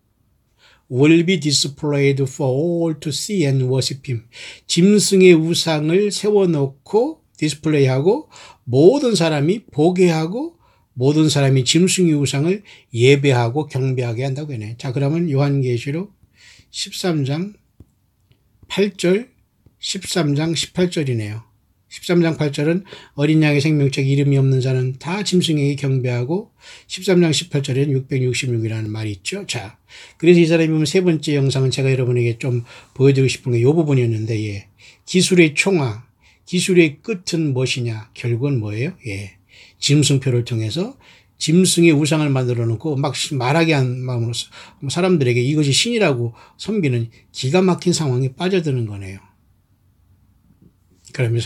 will be displayed for all to see and worship him. 짐승의 우상을 세워놓고 디스플레이하고 모든 사람이 보게 하고 모든 사람이 짐승의 우상을 예배하고 경배하게 한다고 하네요. 자, 그러면 요한계시록 13장 8절, 13장 18절이네요. 13장 8절은 어린 양의 생명책 이름이 없는 자는 다 짐승에게 경배하고 13장 18절에는 666이라는 말이 있죠. 자, 그래서 이 사람이 보면 세 번째 영상은 제가 여러분에게 좀 보여드리고 싶은 게 이 부분이었는데 기술의 총화, 기술의 끝은 무엇이냐? 결국은 뭐예요? 짐승표를 통해서 짐승의 우상을 만들어 놓고 막 말하게 한 마음으로써 사람들에게 이것이 신이라고 섬기는 기가 막힌 상황에 빠져드는 거네요. 그러면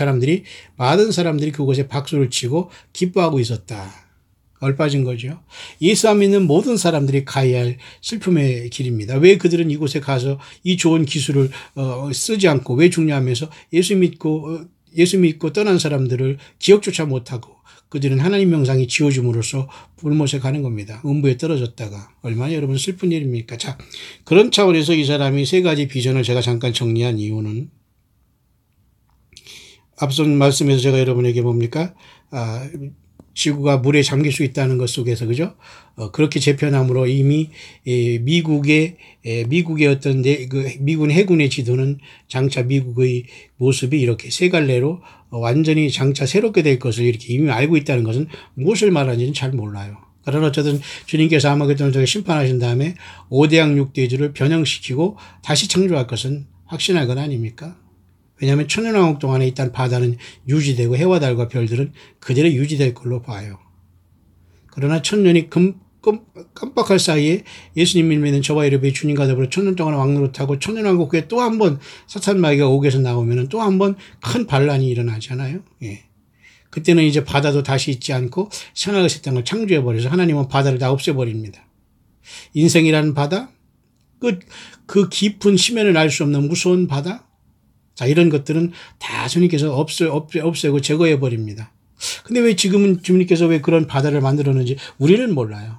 많은 사람들이 그곳에 박수를 치고 기뻐하고 있었다. 얼빠진 거죠. 예수 안 믿는 모든 사람들이 가야 할 슬픔의 길입니다. 왜 그들은 이곳에 가서 이 좋은 기술을 쓰지 않고 왜 중요하면서 예수 믿고 떠난 사람들을 기억조차 못하고 그들은 하나님 명상이 지워줌으로써 불못에 가는 겁니다. 음부에 떨어졌다가 얼마나 여러분 슬픈 일입니까? 자, 그런 차원에서 이 사람이 세 가지 비전을 제가 잠깐 정리한 이유는 앞선 말씀에서 제가 여러분에게 뭡니까? 지구가 물에 잠길 수 있다는 것 속에서, 그죠? 그렇게 재편함으로 이미 미국의 어떤 미군 해군의 지도는 장차 미국의 모습이 이렇게 세 갈래로 완전히 장차 새롭게 될 것을 이렇게 이미 알고 있다는 것은 무엇을 말하는지는 잘 몰라요. 그러나 어쨌든 주님께서 아마겟돈을 심판하신 다음에 5대양 6대주를 변형시키고 다시 창조할 것은 확신할 건 아닙니까? 왜냐하면 천년왕국 동안에 있던 바다는 유지되고 해와 달과 별들은 그대로 유지될 걸로 봐요. 그러나 천년이 깜빡할 사이에 예수님 믿는 저와 여러분이 주님과 더불어 천년 동안 왕노릇하고 천년왕국 후에 또 한 번 사탄 마귀가 옥에서 나오면 또 한 번 큰 반란이 일어나잖아요. 그때는 이제 바다도 다시 있지 않고 선악의 새 땅을 창조해버려서 하나님은 바다를 다 없애버립니다. 인생이라는 바다, 그 깊은 심연을 알 수 없는 무서운 바다, 자, 이런 것들은 다 주님께서 없애고 제거해 버립니다. 근데 왜 지금은 주님께서 왜 그런 바다를 만들었는지 우리는 몰라요.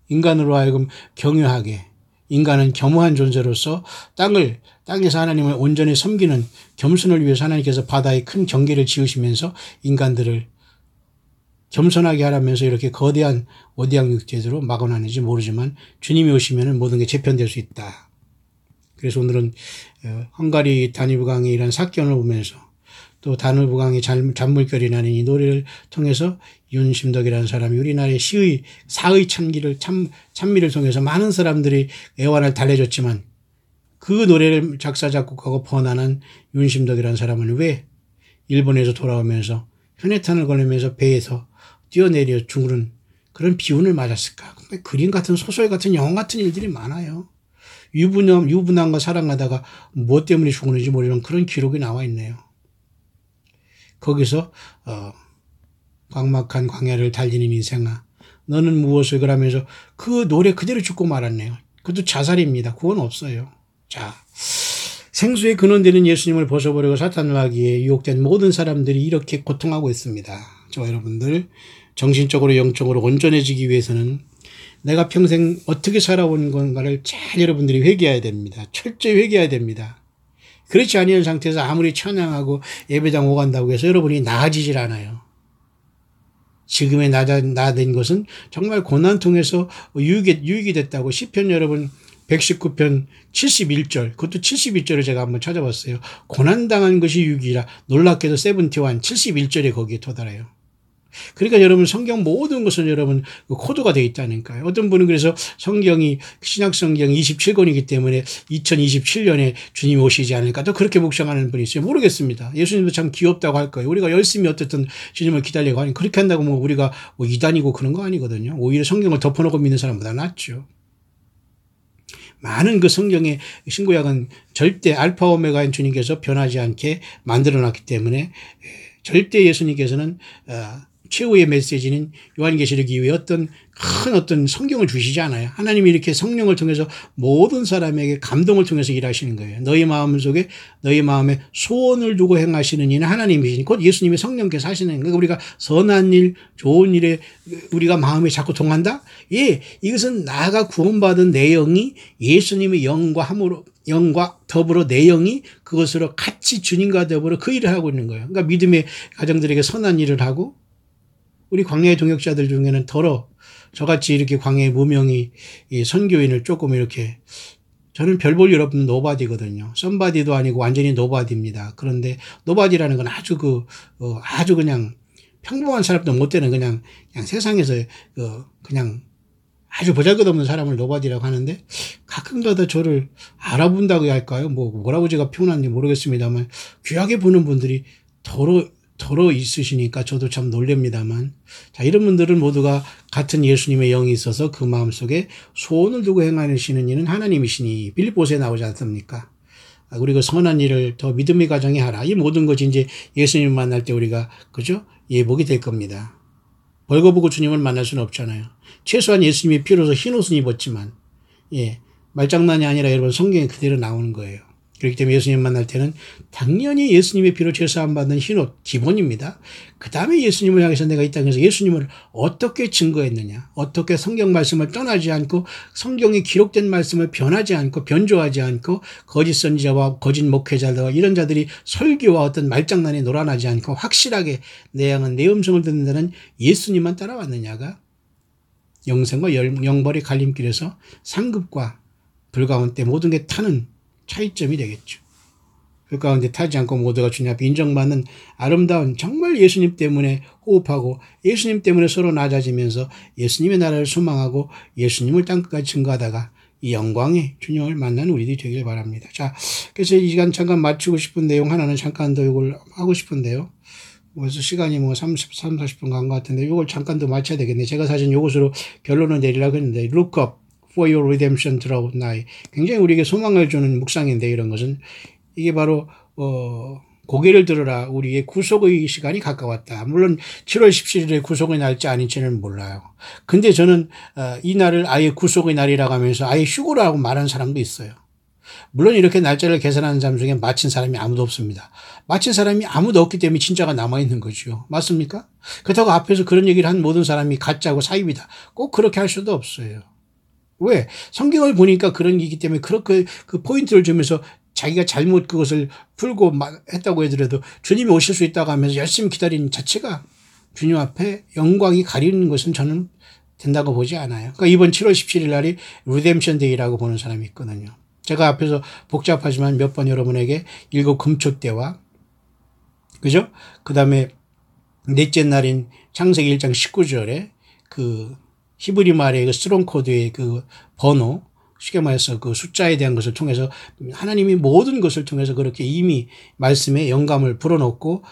인간으로 하여금 경유하게, 인간은 겸허한 존재로서 땅에서 하나님을 온전히 섬기는 겸손을 위해서 하나님께서 바다에 큰 경계를 지으시면서 인간들을 겸손하게 하라면서 이렇게 거대한 오디양 육제도로 막아놨는지 모르지만 주님이 오시면 모든 게 재편될 수 있다. 그래서 오늘은 헝가리 다뉴브강의 이런 사건을 보면서 또 다뉴브강의 잔물결이 나는 이 노래를 통해서 윤심덕이라는 사람이 우리나라의 시의 사의 찬미를 통해서 많은 사람들이 애환을 달래줬지만 그 노래를 작사 작곡하고 번안한 윤심덕이라는 사람은 왜 일본에서 돌아오면서 현해탄을 걸리면서 배에서 뛰어내려 죽는 그런 비운을 맞았을까? 그림 같은 소설 같은 영화 같은 일들이 많아요. 유부남과 사랑하다가 무엇 때문에 죽었는지 모르는 그런 기록이 나와 있네요. 거기서 광막한 광야를 달리는 인생아 너는 무엇을 그러면서 그 노래 그대로 죽고 말았네요. 그것도 자살입니다. 구원 없어요. 자, 생수의 근원되는 예수님을 벗어버리고 사탄을 하기에 유혹된 모든 사람들이 이렇게 고통하고 있습니다. 저와 여러분들 정신적으로 영적으로 온전해지기 위해서는 내가 평생 어떻게 살아온 건가를 잘 여러분들이 회개해야 됩니다. 철저히 회개해야 됩니다. 그렇지 아니한 상태에서 아무리 찬양하고 예배당 오간다고 해서 여러분이 나아지질 않아요. 지금의 나된 것은 정말 고난 통해서 유익이 됐다고 시편 여러분 119편 71절 그것도 71절을 제가 한번 찾아봤어요. 고난당한 것이 유익이라 놀랍게도 71 71절에 거기에 도달해요. 그러니까 여러분 성경 모든 것은 여러분 코드가 되어 있다니까요. 어떤 분은 그래서 성경이 신약성경 27권이기 때문에 2027년에 주님이 오시지 않을까 또 그렇게 묵상하는 분이 있어요. 모르겠습니다. 예수님도 참 귀엽다고 할 거예요. 우리가 열심히 어쨌든 주님을 기다리고 하니 그렇게 한다고 뭐 우리가 뭐 이단이고 그런 거 아니거든요. 오히려 성경을 덮어놓고 믿는 사람보다 낫죠. 많은 그 성경의 신구약은 절대 알파 오메가인 주님께서 변하지 않게 만들어놨기 때문에 절대 예수님께서는 최후의 메시지는 요한계시록 이후에 어떤 성경을 주시지 않아요. 하나님이 이렇게 성령을 통해서 모든 사람에게 감동을 통해서 일하시는 거예요. 너희 마음 속에 너희 마음에 소원을 두고 행하시는 이는 하나님이시니 곧 예수님의 성령께서 하시는 거예요. 우리가 선한 일, 좋은 일에 우리가 마음이 자꾸 동한다? 예, 이것은 나가 구원받은 내 영이 예수님의 영과 더불어 내 영이 그것으로 같이 주님과 더불어 그 일을 하고 있는 거예요. 그러니까 믿음의 가정들에게 선한 일을 하고 우리 광야의 동역자들 중에는 저같이 이렇게 광야의 무명이 선교인을 조금 이렇게 저는 별 볼 일 없는 노바디거든요. 썸바디도 아니고 완전히 노바디입니다. 그런데 노바디라는 건 아주 그냥 평범한 사람도 못 되는 그냥 세상에서 그냥 아주 보잘것없는 사람을 노바디라고 하는데 가끔가다 저를 알아본다고 해야 할까요? 뭐라고 제가 표현하는지 모르겠습니다만 귀하게 보는 분들이 더러 있으시니까 저도 참 놀랍니다만 자 이런 분들은 모두가 같은 예수님의 영이 있어서 그 마음속에 소원을 두고 행하시는 이는 하나님이시니 빌립보서에 나오지 않습니까? 그리고 선한 일을 더 믿음의 가정에 하라. 이 모든 것이 이제 예수님을 만날 때 우리가 그죠? 예복이 될 겁니다. 벌거벗고 주님을 만날 수는 없잖아요. 최소한 예수님이 피로서 흰옷은 입었지만 말장난이 아니라 여러분 성경에 그대로 나오는 거예요. 그렇기 때문에 예수님 만날 때는 당연히 예수님의 피로 제사함 받는 흰옷 기본입니다. 그 다음에 예수님을 향해서 내가 이 땅에서 예수님을 어떻게 증거했느냐, 어떻게 성경 말씀을 떠나지 않고 성경에 기록된 말씀을 변하지 않고 변조하지 않고 거짓 선지자와 거짓 목회자와 이런 자들이 설교와 어떤 말장난에 놀아나지 않고 확실하게 내 양은 내 음성을 듣는다는 예수님만 따라왔느냐가 영생과 영벌의 갈림길에서 상급과 불 가운데 모든 게 타는 차이점이 되겠죠. 그 가운데 타지 않고 모두가 주님 앞에 인정받는 아름다운 정말 예수님 때문에 호흡하고 예수님 때문에 서로 낮아지면서 예수님의 나라를 소망하고 예수님을 땅끝까지 증거하다가 이 영광의 주님을 만나는 우리들이 되길 바랍니다. 자, 그래서 이 시간 잠깐 맞추고 싶은 내용 하나는 잠깐 더 이걸 하고 싶은데요. 벌써 시간이 40분 간 것 같은데 이걸 잠깐 더 맞춰야 되겠네. 제가 사실 이것으로 결론을 내리려고 했는데 Look up for your redemption draw nigh. 굉장히 우리에게 소망을 주는 묵상인데 이런 것은 이게 바로 고개를 들어라 우리의 구속의 시간이 가까웠다. 물론 7월 17일에 구속의 날짜 아닌지는 몰라요. 근데 저는 이 날을 아예 구속의 날이라고 하면서 아예 휴고라고 말하는 사람도 있어요. 물론 이렇게 날짜를 계산하는 사람 중에 마친 사람이 아무도 없습니다. 마친 사람이 아무도 없기 때문에 진짜가 남아있는 거죠. 맞습니까? 그렇다고 앞에서 그런 얘기를 한 모든 사람이 가짜고 사입이다. 꼭 그렇게 할 수도 없어요. 왜? 성경을 보니까 그런 얘기 때문에 그렇게 그 포인트를 주면서 자기가 잘못 그것을 풀고 했다고 하더라도 주님이 오실 수 있다고 하면서 열심히 기다리는 자체가 주님 앞에 영광이 가리는 것은 저는 된다고 보지 않아요. 그러니까 이번 7월 17일 날이 리뎀션 데이라고 보는 사람이 있거든요. 제가 앞에서 복잡하지만 몇 번 여러분에게 일곱 금초대와 그죠? 그 다음에 넷째 날인 창세기 1장 19절에 그 히브리 말의 그 스트롱 코드의 그 번호, 쉽게 말해서 그 숫자에 대한 것을 통해서 하나님이 모든 것을 통해서 그렇게 이미 말씀에 영감을 불어넣고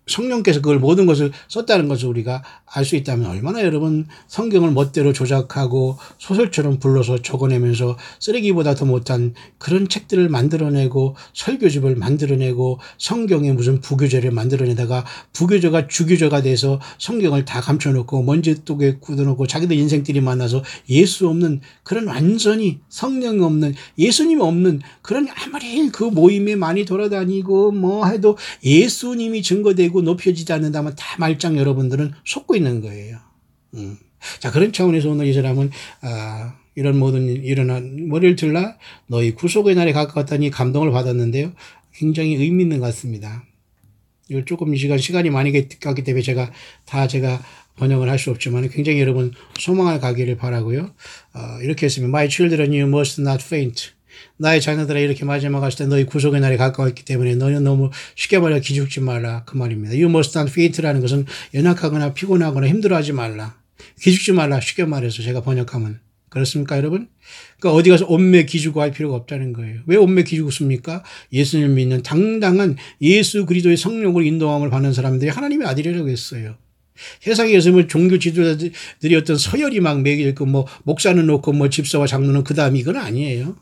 성령께서 그걸 모든 것을 썼다는 것을 우리가 알 수 있다면 얼마나 여러분 성경을 멋대로 조작하고 소설처럼 불러서 적어내면서 쓰레기보다 더 못한 그런 책들을 만들어내고 설교집을 만들어내고 성경에 무슨 부교재를 만들어내다가 부교재가 주교재가 돼서 성경을 다 감춰놓고 먼지독에 굳어놓고 자기들 인생들이 만나서 예수 없는 그런 완전히 성령 없는 예수님 없는 그런 아무리 그 모임에 많이 돌아다니고 뭐 해도 예수님이 증거되고 높여지지 않는다면 다 말짱 여러분들은 속고 있는 거예요. 자, 그런 차원에서 오늘 이 사람은 이런 모든 일어난 머리를 들라 너희 구속의 날에 가까웠다니 감동을 받았는데요. 굉장히 의미 있는 것 같습니다. 이거 조금 이 시간이 많이 갔기 때문에 제가 번역을 할 수 없지만 굉장히 여러분 소망을 가기를 바라고요. 이렇게 했으면 My children, you must not faint. 나의 자녀들아 이렇게 마지막 왔을 때 너희 구속의 날이 가까웠기 때문에 너는 너무 쉽게 말해 기죽지 말라 그 말입니다. You must not faint라는 것은 연약하거나 피곤하거나 힘들어하지 말라. 기죽지 말라 쉽게 말해서 제가 번역하면 그렇습니까 여러분? 그러니까 어디 가서 온매 기죽고 할 필요가 없다는 거예요. 왜 온매 기죽습니까? 예수님을 믿는 당당한 예수 그리스도의 성령으로 인도함을 받는 사람들이 하나님의 아들이라고 했어요. 세상에서 뭐 종교 지도자들이 어떤 서열이 막 매겨 있고 뭐 목사는 놓고 뭐 집사와 장로는 그 다음 이건 아니에요.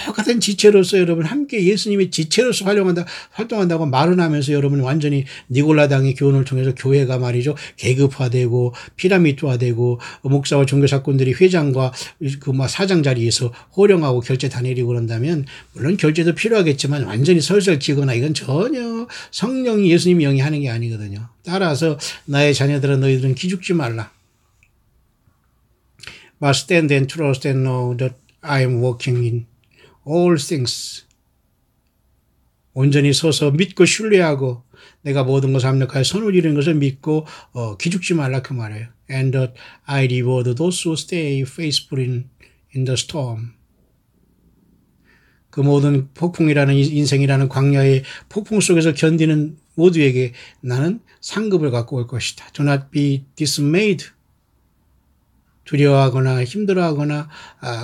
똑같은 지체로서 여러분 함께 예수님의 지체로서 활동한다고 말은 하면서 여러분 완전히 니골라당의 교훈을 통해서 교회가 말이죠 계급화되고 피라미드화되고 목사와 종교사건들이 회장과 그 사장 자리에서 호령하고 결제 다 내리고 그런다면 물론 결제도 필요하겠지만 완전히 설설 기거나 이건 전혀 성령이 예수님이 영이 하는 게 아니거든요. 따라서 나의 자녀들아 너희들은 기죽지 말라. But stand and trust and know that I am working in all things. 온전히 서서 믿고 신뢰하고 내가 모든 것을 합력하여 선을 이루는 것을 믿고 기죽지 말라 그 말이에요. And that I reward those who stay faithful in the storm. 그 모든 폭풍이라는 인생이라는 광야의 폭풍 속에서 견디는 모두에게 나는 상급을 갖고 올 것이다. Do not be dismayed. 두려워하거나 힘들어하거나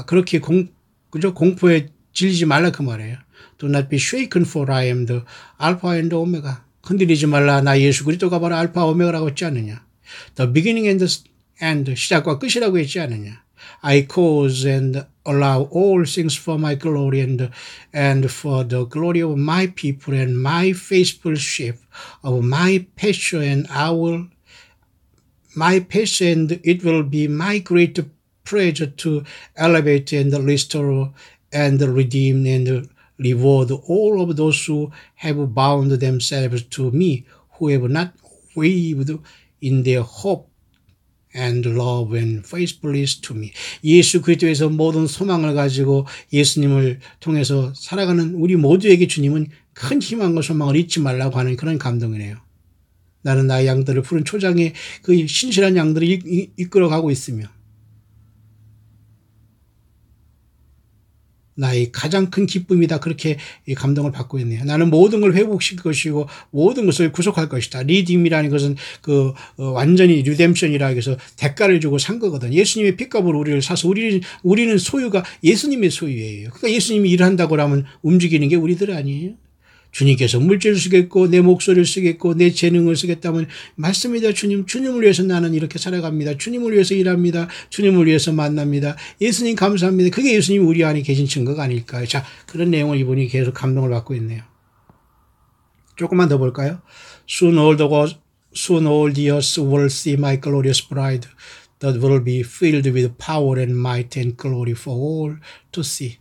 그렇게 공포에 질리지 말라 그 말이에요. Do not be shaken for I am the alpha and the omega. 흔들리지 말라 나 예수 그리스도가 바로 알파 오메가라고 했지 않느냐. The beginning and the end 시작과 끝이라고 했지 않느냐. I cause and allow all things for my glory and for the glory of my people and my faithful sheep of my pasture and my passion, and it will be my great pleasure to elevate and restore and redeem and reward all of those who have bound themselves to me, who have not wavered in their hope and love and faithfulness to me. 예수 그리스도에서 모든 소망을 가지고 예수님을 통해서 살아가는 우리 모두에게 주님은 큰 희망과 소망을 잊지 말라고 하는 그런 감동이네요. 나는 나의 양들을 푸른 초장에 그 신실한 양들을 이끌어가고 있으며 나의 가장 큰 기쁨이다. 그렇게 감동을 받고 있네요. 나는 모든 걸 회복시킬 것이고 모든 것을 구속할 것이다. 리딤이라는 것은 완전히 리뎀션이라 해서 대가를 주고 산 거거든. 예수님의 핏값으로 우리를 사서 우리는 소유가 예수님의 소유예요. 그러니까 예수님이 일한다고 하면 움직이는 게 우리들 아니에요. 주님께서 물질을 쓰겠고 내 목소리를 쓰겠고 내 재능을 쓰겠다면 맞습니다. 주님을 위해서 나는 이렇게 살아갑니다. 주님을 위해서 일합니다. 주님을 위해서 만납니다. 예수님 감사합니다. 그게 예수님이 우리 안에 계신 증거가 아닐까요? 자, 그런 내용을 이분이 계속 감동을 받고 있네요. 조금만 더 볼까요? Soon all the earth will see my glorious bride that will be filled with power and might and glory for all to see.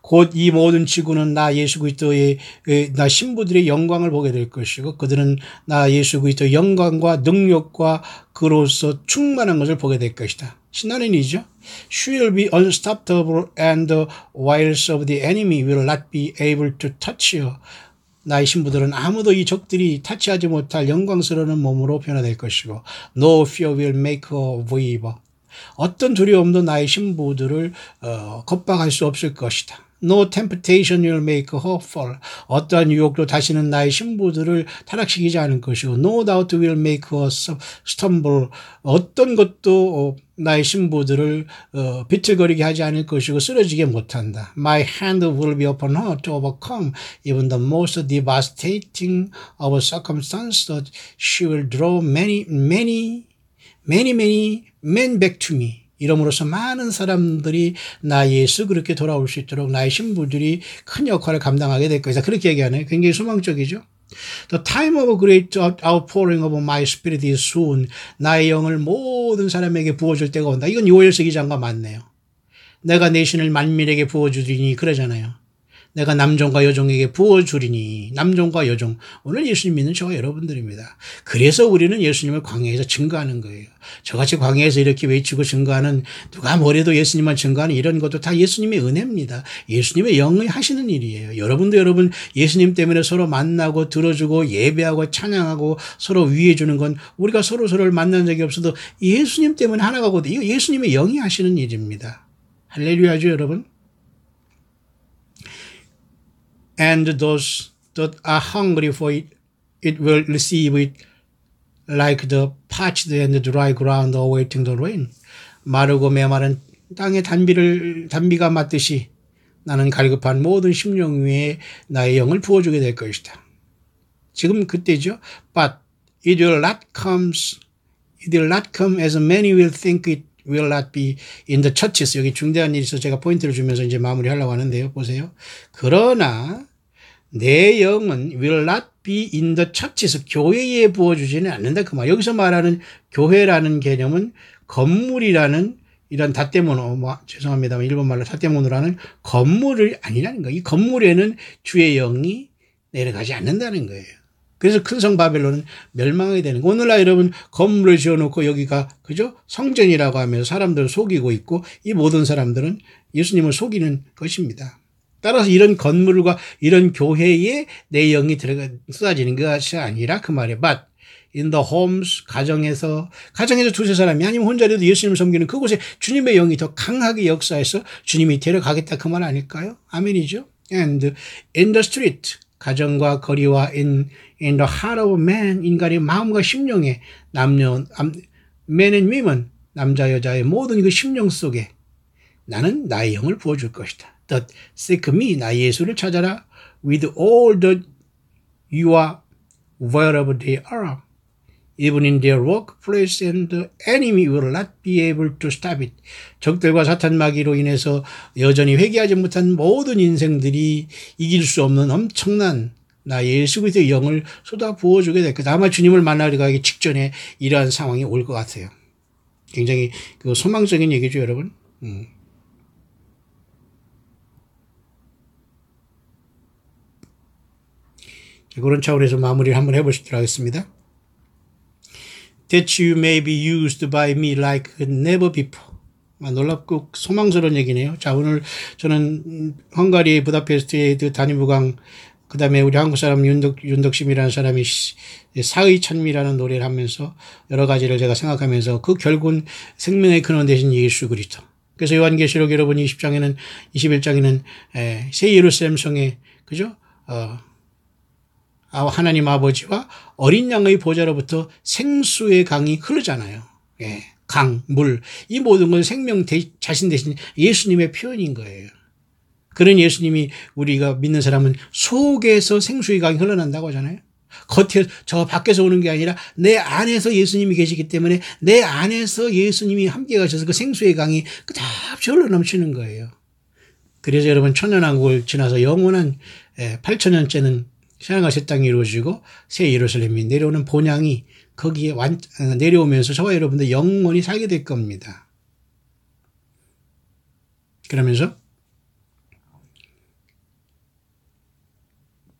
곧 이 모든 지구는 나 예수 그리스도의 나 신부들의 영광을 보게 될 것이고 그들은 나 예수 그리스도의 영광과 능력과 그로서 충만한 것을 보게 될 것이다. 신나는 일이죠. She will be unstoppable and the wiles of the enemy will not be able to touch her. 나의 신부들은 아무도 이 적들이 타치하지 못할 영광스러운 몸으로 변화될 것이고 No fear will make her waver. 어떤 두려움도 나의 신부들을 겁박할 수 없을 것이다. No temptation will make her fall. 어떠한 유혹도 다시는 나의 신부들을 타락시키지 않을 것이고 No doubt will make her stumble. 어떤 것도 나의 신부들을 비틀거리게 하지 않을 것이고 쓰러지게 못한다. My hand will be upon her to overcome even the most devastating of circumstances. She will draw many men back to me. 이러므로써 많은 사람들이 나 예수 그렇게 돌아올 수 있도록 나의 신부들이 큰 역할을 감당하게 될 것이다. 그렇게 얘기하네요. 굉장히 소망적이죠. The time of great outpouring of my spirit is soon. 나의 영을 모든 사람에게 부어줄 때가 온다. 이건 요엘서 기자가 맞네요. 내가 내 신을 만민에게 부어주리니 그러잖아요. 내가 남종과 여종에게 부어주리니 남종과 여종. 오늘 예수님 믿는 저와 여러분들입니다. 그래서 우리는 예수님을 광야에서 증거하는 거예요. 저같이 광야에서 이렇게 외치고 증거하는 누가 뭐래도 예수님만 증거하는 이런 것도 다 예수님의 은혜입니다. 예수님의 영이 하시는 일이에요. 여러분도 여러분 예수님 때문에 서로 만나고 들어주고 예배하고 찬양하고 서로 위해주는 건 우리가 서로를 만난 적이 없어도 예수님 때문에 하나가거든요. 이거 예수님의 영이 하시는 일입니다. 할렐루야죠 여러분. And those that are hungry for it, it will receive it like the parched and dry ground awaiting the rain. 마르고 메마른 땅에 단비가 맞듯이 나는 갈급한 모든 심령 위에 나의 영을 부어주게 될 것이다. 지금 그때죠. But it will not come as many will think it will not be in the churches. 여기 중대한 일이 있어서 제가 포인트를 주면서 이제 마무리하려고 하는데요. 보세요. 그러나 내 영은 will not be in the churches. 교회에 부어주지는 않는다. 그 말. 여기서 말하는 교회라는 개념은 건물이라는 이런 닷대문어, 죄송합니다만 일본말로 닷대문어라는 건물이 아니라는 거예요. 이 건물에는 주의 영이 내려가지 않는다는 거예요. 그래서 큰 성 바벨론은 멸망하게 되는 거예요. 오늘날 여러분 건물을 지어놓고 여기가 그죠? 성전이라고 하면서 사람들을 속이고 있고 이 모든 사람들은 예수님을 속이는 것입니다. 따라서 이런 건물과 이런 교회에 내 영이 쏟아지는 것이 아니라 그 말이에요. But in the homes, 가정에서 두세 사람이 아니면 혼자라도 예수님을 섬기는 그곳에 주님의 영이 더 강하게 역사해서 주님이 데려가겠다 그 말 아닐까요? 아멘이죠. And in the street, 가정과 거리와 in the heart of man, 인간의 마음과 심령에 men and women, 남자 여자의 모든 그 심령 속에 나는 나의 영을 부어줄 것이다. That seek me, 나 예수를 찾아라. With all that you are, wherever they are. Even in their workplace and the enemy will not be able to stop it. 적들과 사탄 마귀로 인해서 여전히 회개하지 못한 모든 인생들이 이길 수 없는 엄청난 나 예수 그리스도의 영을 쏟아 부어주게 될 것이다. 아마 주님을 만나러 가기 직전에 이러한 상황이 올 것 같아요. 굉장히 그 소망적인 얘기죠, 여러분. 그런 차원에서 마무리를 한번 해보시도록 하겠습니다. That you may be used by me like never before. 놀랍고 소망스러운 얘기네요. 자, 오늘 저는 헝가리 부다페스트의 그 단임부강, 그 다음에 우리 한국 사람 윤덕심이라는 사람이 사의 찬미라는 노래를 하면서 여러 가지를 제가 생각하면서 그 결국은 생명의 근원 되신 예수 그리스도. 그래서 요한계시록 여러분 21장에는 새 예루살렘 성에, 그죠? 하나님 아버지와 어린 양의 보좌로부터 생수의 강이 흐르잖아요. 예, 강, 물. 이 모든 건 생명 자신 대신 예수님의 표현인 거예요. 그런 예수님이 우리가 믿는 사람은 속에서 생수의 강이 흘러난다고 하잖아요. 저 밖에서 오는 게 아니라 내 안에서 예수님이 계시기 때문에 내 안에서 예수님이 함께 가셔서 그 생수의 강이 끝없이 흘러넘치는 거예요. 그래서 여러분 천년왕국을 지나서 영원한 8,000년째는 신앙과 새 땅이 이루어지고 새 예루살렘이 내려오는 본향이 거기에 내려오면서 저와 여러분들 영원히 살게 될 겁니다. 그러면서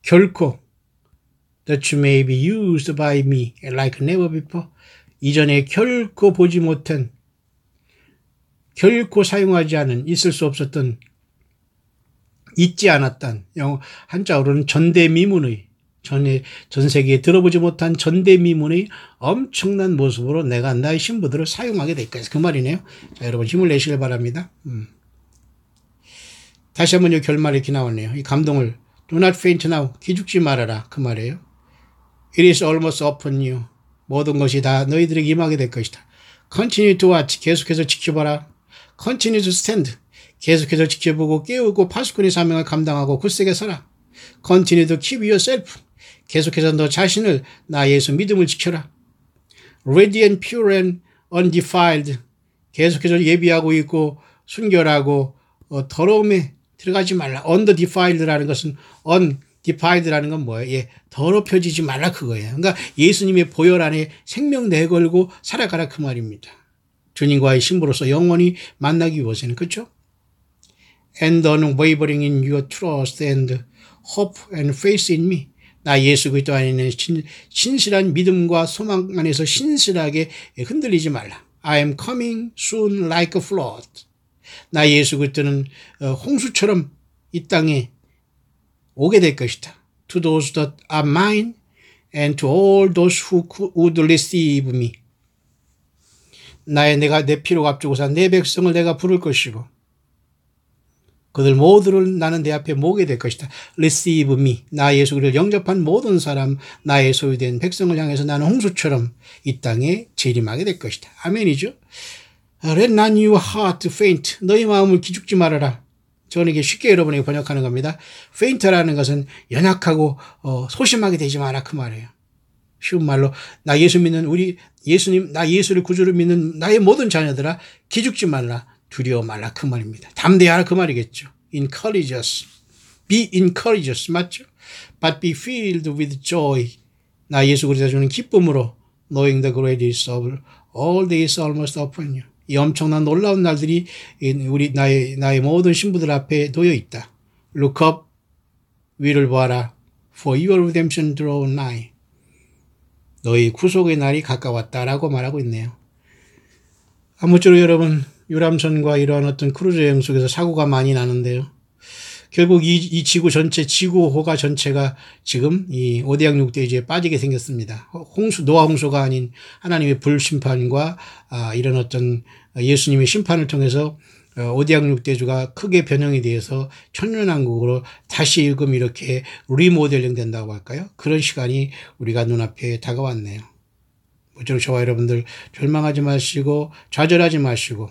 결코 that you may be used by me like never before. 이전에 결코 보지 못한, 결코 사용하지 않은, 있을 수 없었던, 잊지 않았던, 한자어로는 전대미문의, 전 세계에 들어보지 못한 전대미문의 엄청난 모습으로 내가 나의 신부들을 사용하게 될 거예요. 그 말이네요. 자, 여러분 힘을 내시길 바랍니다. 다시 한번 이 결말이 이렇게 나오네요. 이 감동을 Do not faint now. 기죽지 말아라. 그 말이에요. It is almost upon you. 모든 것이 다 너희들에게 임하게 될 것이다. Continue to watch. 계속해서 지켜봐라. Continue to stand. 계속해서 지켜보고 깨우고 파수꾼의 사명을 감당하고 굳세게 서라. Continue to keep yourself. 계속해서 너 자신을 나 예수 믿음을 지켜라. Radiant, pure and undefiled. 계속해서 예비하고 있고 순결하고 더러움에 들어가지 말라. Undefiled라는 것은 undefiled라는 건 뭐예요? 예, 더럽혀지지 말라 그거예요. 그러니까 예수님의 보혈 안에 생명 내걸고 살아가라 그 말입니다. 주님과의 신부로서 영원히 만나기 위해서는 그렇죠? And unwavering in your trust and hope and faith in me. 나 예수 그리스도 안에 있는 신실한 믿음과 소망 안에서 신실하게 흔들리지 말라. I am coming soon like a flood. 나 예수 그리스도는 홍수처럼 이 땅에 오게 될 것이다. To those that are mine and to all those who would receive me. 내가 내 피로 값주고서 내 백성을 내가 부를 것이고 그들 모두를 나는 내 앞에 모으게 될 것이다. Receive me. 나 예수 그리스도를 영접한 모든 사람 나의 소유된 백성을 향해서 나는 홍수처럼 이 땅에 재림하게 될 것이다. 아멘이죠. Let not your heart faint. 너희 마음을 기죽지 말아라. 저는 이게 쉽게 여러분에게 번역하는 겁니다. faint라는 것은 연약하고 소심하게 되지 마라 그 말이에요. 쉬운 말로 나 예수 믿는 우리 예수님 나 예수를 구주로 믿는 나의 모든 자녀들아 기죽지 말라. 두려워 말라 그 말입니다. 담대하라 그 말이겠죠. Encourage us. Be encouraged us. 맞죠? But be filled with joy. 나 예수 그리스도 주는 기쁨으로 knowing the greatness of all days almost upon you. 이 엄청난 놀라운 날들이 우리 나의 모든 신부들 앞에 놓여 있다. Look up. 위를 보아라. For your redemption draw nigh. 너희 구속의 날이 가까웠다라고 말하고 있네요. 아무쪼록 여러분 유람선과 이러한 어떤 크루즈 여행 속에서 사고가 많이 나는데요. 결국 이 지구 전체, 지구호가 전체가 지금 이 오대양 육대지에 빠지게 생겼습니다. 노아 홍수가 아닌 하나님의 불심판과 이런 어떤 예수님의 심판을 통해서 오대양 육대주가 크게 변형이 되어서 천년왕국으로 다시금 이렇게 리모델링 된다고 할까요? 그런 시간이 우리가 눈앞에 다가왔네요. 모쪼록 저와 여러분들 절망하지 마시고 좌절하지 마시고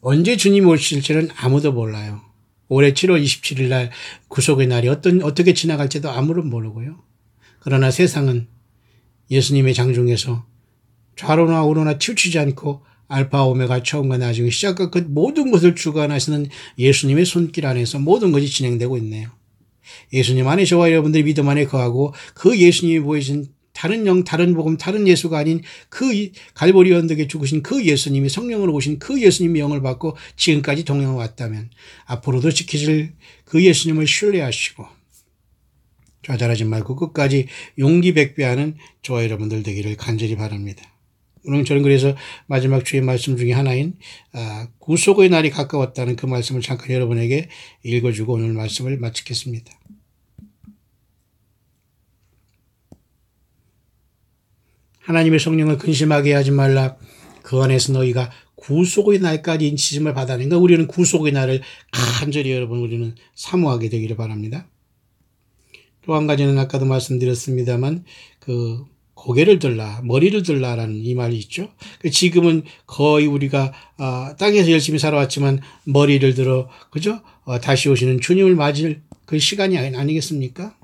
언제 주님이 오실지는 아무도 몰라요. 올해 7월 27일 날 구속의 날이 어떻게 지나갈지도 아무런 모르고요. 그러나 세상은 예수님의 장중에서 좌로나 우로나 치우치지 않고 알파 오메가 처음과 나중에 시작과 끝 모든 것을 주관하시는 예수님의 손길 안에서 모든 것이 진행되고 있네요. 예수님 안에 저와 여러분들이 믿음 안에 거하고 그 예수님이 보이신 다른 영, 다른 복음, 다른 예수가 아닌 그 갈보리 언덕에 죽으신 그 예수님이 성령으로 오신 그 예수님의 영을 받고 지금까지 동행해 왔다면 앞으로도 지키실 그 예수님을 신뢰하시고 좌절하지 말고 끝까지 용기 백배하는 저와 여러분들 되기를 간절히 바랍니다. 오늘 저는 그래서 마지막 주의 말씀 중에 하나인 구속의 날이 가까웠다는 그 말씀을 잠깐 여러분에게 읽어주고 오늘 말씀을 마치겠습니다. 하나님의 성령을 근심하게 하지 말라. 그 안에서 너희가 구속의 날까지 인치심을 받아내니까 우리는 구속의 날을 간절히 여러분 우리는 사모하게 되기를 바랍니다. 또 한 가지는 아까도 말씀드렸습니다만 그 고개를 들라, 머리를 들라라는 이 말이 있죠. 지금은 거의 우리가 땅에서 열심히 살아왔지만 머리를 들어 그죠? 다시 오시는 주님을 맞을 그 시간이 아니겠습니까?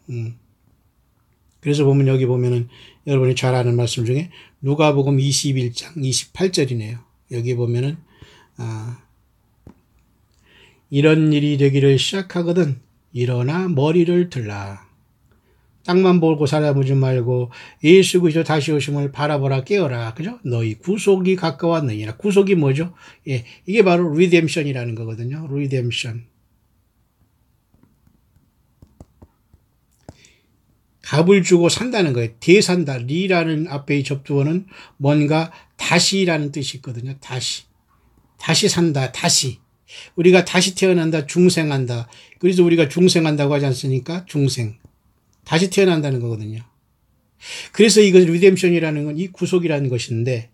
그래서 보면 여기 보면은 여러분이 잘 아는 말씀 중에 누가복음 21장 28절이네요. 여기 보면은 이런 일이 되기를 시작하거든 일어나 머리를 들라. 땅만 보고 살아보지 말고 예수 그리스도 다시 오심을 바라보라 깨어라. 그죠? 너희 구속이 가까웠느니라. 구속이 뭐죠? 예, 이게 바로 리뎀션이라는 거거든요. 리뎀션. 값을 주고 산다는 거예요. 대산다. 리라는 앞에 접두어는 뭔가 다시라는 뜻이 있거든요. 다시 산다. 다시. 우리가 다시 태어난다. 중생한다. 그래서 우리가 중생한다고 하지 않습니까? 중생. 다시 태어난다는 거거든요. 그래서 이것 리뎀션이라는 건 이 구속이라는 것인데,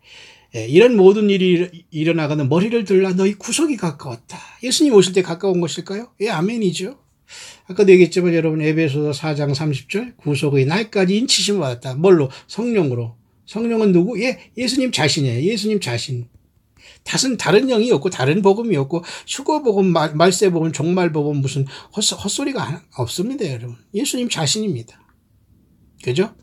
이런 모든 일이 일어나가는 머리를 들라 너희 구속이 가까웠다. 예수님 오실 때 가까운 것일까요? 예, 아멘이죠. 아까도 얘기했지만 여러분 에베소서 4장 30절 구속의 날까지 인치심을 받았다. 뭘로? 성령으로. 성령은 누구? 예, 예수님 자신이에요. 예수님 자신. 다른 영이 없고 다른 복음이 없고 휴거복음, 말세복음, 종말복음 무슨 헛소리가 없습니다. 여러분. 예수님 자신입니다. 그죠?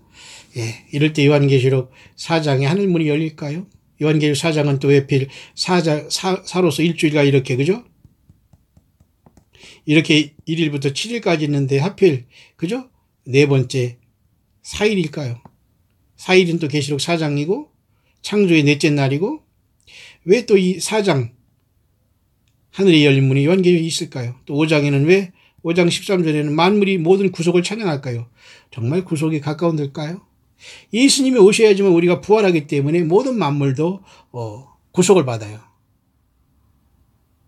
예, 이럴 때 요한계시록 4장에 하늘문이 열릴까요? 요한계시록 4장은 또 왜필 사로서 일주일간 이렇게, 그죠? 이렇게 1일부터 7일까지 있는데 하필, 그죠? 네 번째 4일일까요? 4일은 또 계시록 4장이고 창조의 넷째 날이고 왜 또 이 4장 하늘의 열린 문이 요한계시록이 있을까요? 또 5장에는 왜 5장 13절에는 만물이 모든 구속을 찬양할까요? 정말 구속이 가까운 데일까요? 예수님이 오셔야지만 우리가 부활하기 때문에 모든 만물도 구속을 받아요.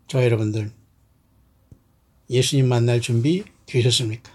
저 여러분들 예수님 만날 준비 되셨습니까?